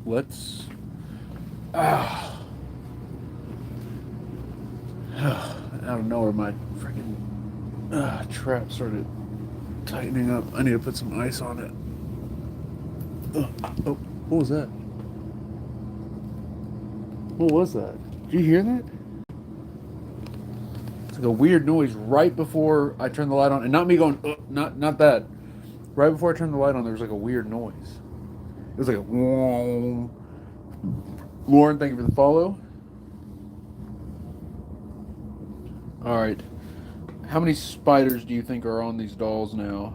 Let's. Out of nowhere, my freaking trap started tightening up. I need to put some ice on it. Oh, what was that? What was that? Did you hear that? It's like a weird noise right before I turned the light on, and not me going, not that. Right before I turned the light on, there was like a weird noise. It was like a whoom. Lauren, thank you for the follow. All right. How many spiders do you think are on these dolls now?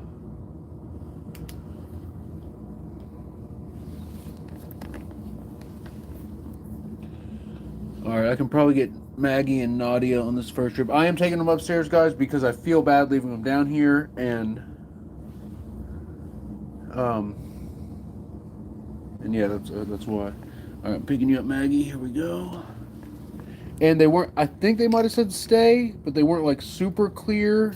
All right, I can probably get Maggie and Nadia on this first trip. I am taking them upstairs, guys, because I feel bad leaving them down here, and yeah, that's why. All right, I'm picking you up, Maggie. Here we go. And they weren't. I think they might have said stay, but they weren't like super clear.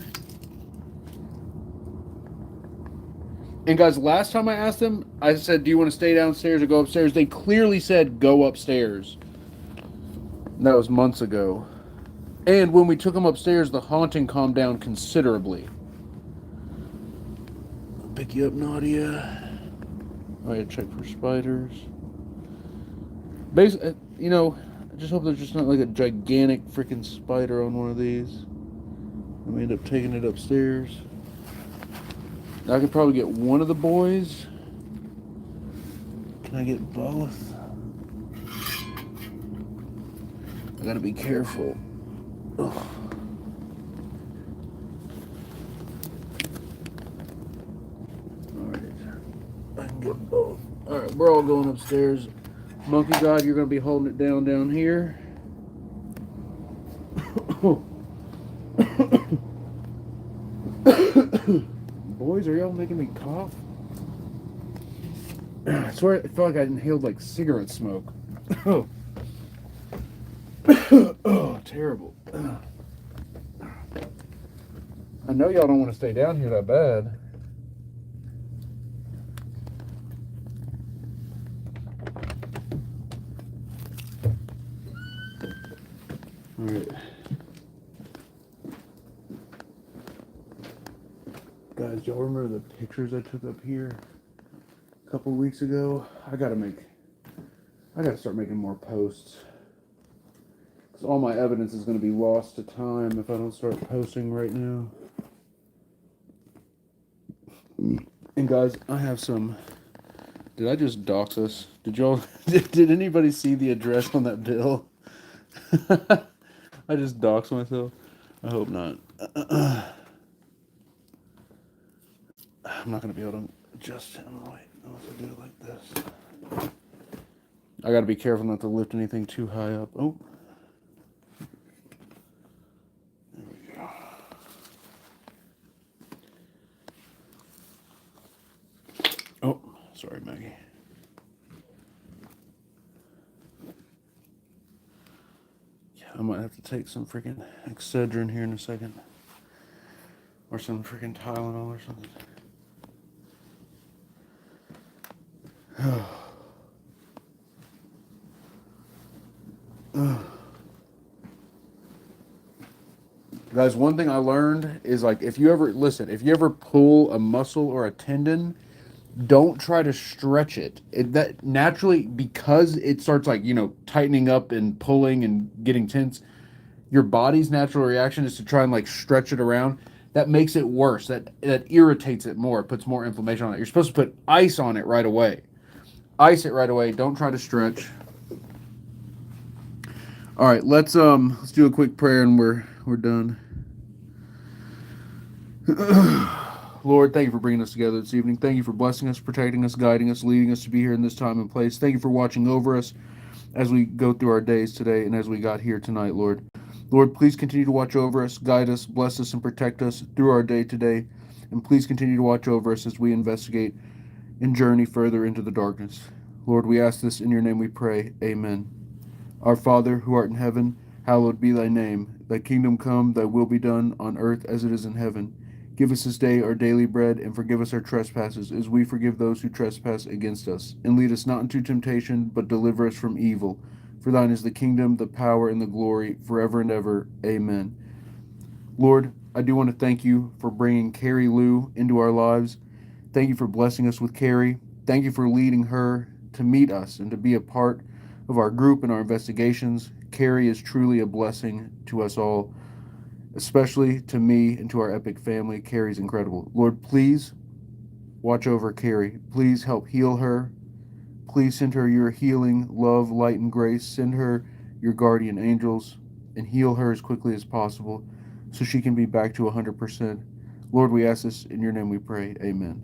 And guys, last time I asked them, I said, "Do you want to stay downstairs or go upstairs?" They clearly said, "Go upstairs." And that was months ago. And when we took him upstairs, the haunting calmed down considerably. I'll pick you up, Nadia. I gotta check for spiders. Basically, I just hope there's just not like a gigantic freaking spider on one of these. And we end up taking it upstairs. I could probably get one of the boys. Can I get both? I gotta be careful. Ugh. Alright. I can get both. Alright, we're all going upstairs. Monkey God, you're gonna be holding it down here. Boys, are y'all making me cough? I swear, I felt like I inhaled like cigarette smoke. Oh, oh, terrible. I know y'all don't want to stay down here that bad. All right. Guys, y'all remember the pictures I took up here a couple weeks ago? I gotta start making more posts. Because all my evidence is gonna be lost to time if I don't start posting right now. And guys, I have some. Did I just dox us? Did y'all? Did anybody see the address on that bill? I just doxed myself. I hope not. I'm not gonna be able to adjust him right unless I do it like this. I gotta be careful not to lift anything too high up. Oh. There we go. Oh, sorry, Maggie. Yeah, I might have to take some freaking Excedrin here in a second. Or some freaking Tylenol or something. Guys, one thing I learned is like if you ever pull a muscle or a tendon, don't try to stretch it. That naturally, because it starts like, tightening up and pulling and getting tense, your body's natural reaction is to try and like stretch it around. That makes it worse. That irritates it more. It puts more inflammation on it. You're supposed to put ice on it right away. Ice it right away. Don't try to stretch. All right, let's do a quick prayer and we're done. Lord, thank you for bringing us together this evening. Thank you for blessing us, protecting us, guiding us, leading us to be here in this time and place. Thank you for watching over us as we go through our days today and as we got here tonight, Lord. Lord, please continue to watch over us, guide us, bless us, and protect us through our day today. And please continue to watch over us as we investigate and journey further into the darkness. Lord, we ask this in your name we pray. Amen. Our Father, who art in heaven, hallowed be thy name. Thy kingdom come, thy will be done on earth as it is in heaven. Give us this day our daily bread, and forgive us our trespasses, as we forgive those who trespass against us. And lead us not into temptation, but deliver us from evil. For thine is the kingdom, the power, and the glory, forever and ever. Amen. Lord, I do want to thank you for bringing Carrie Lou into our lives. Thank you for blessing us with Carrie. Thank you for leading her to meet us and to be a part of our group and our investigations. Carrie is truly a blessing to us all, especially to me and to our epic family. Carrie's incredible. Lord, please watch over Carrie. Please help heal her. Please send her your healing, love, light, and grace. Send her your guardian angels and heal her as quickly as possible so she can be back to 100%. Lord, we ask this in your name we pray. Amen.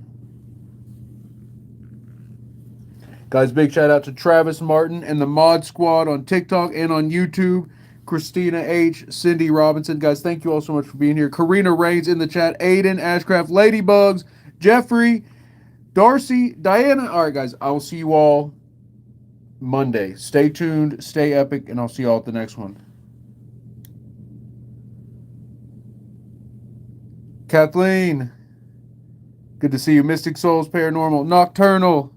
Guys, big shout out to Travis Martin and the Mod Squad on TikTok and on YouTube. Christina H., Cindy Robinson. Guys, thank you all so much for being here. Karina Rains in the chat. Aiden, Ashcraft, Ladybugs, Jeffrey, Darcy, Diana. All right, guys, I will see you all Monday. Stay tuned, stay epic, and I'll see you all at the next one. Kathleen, good to see you. Mystic Souls, Paranormal, Nocturnal.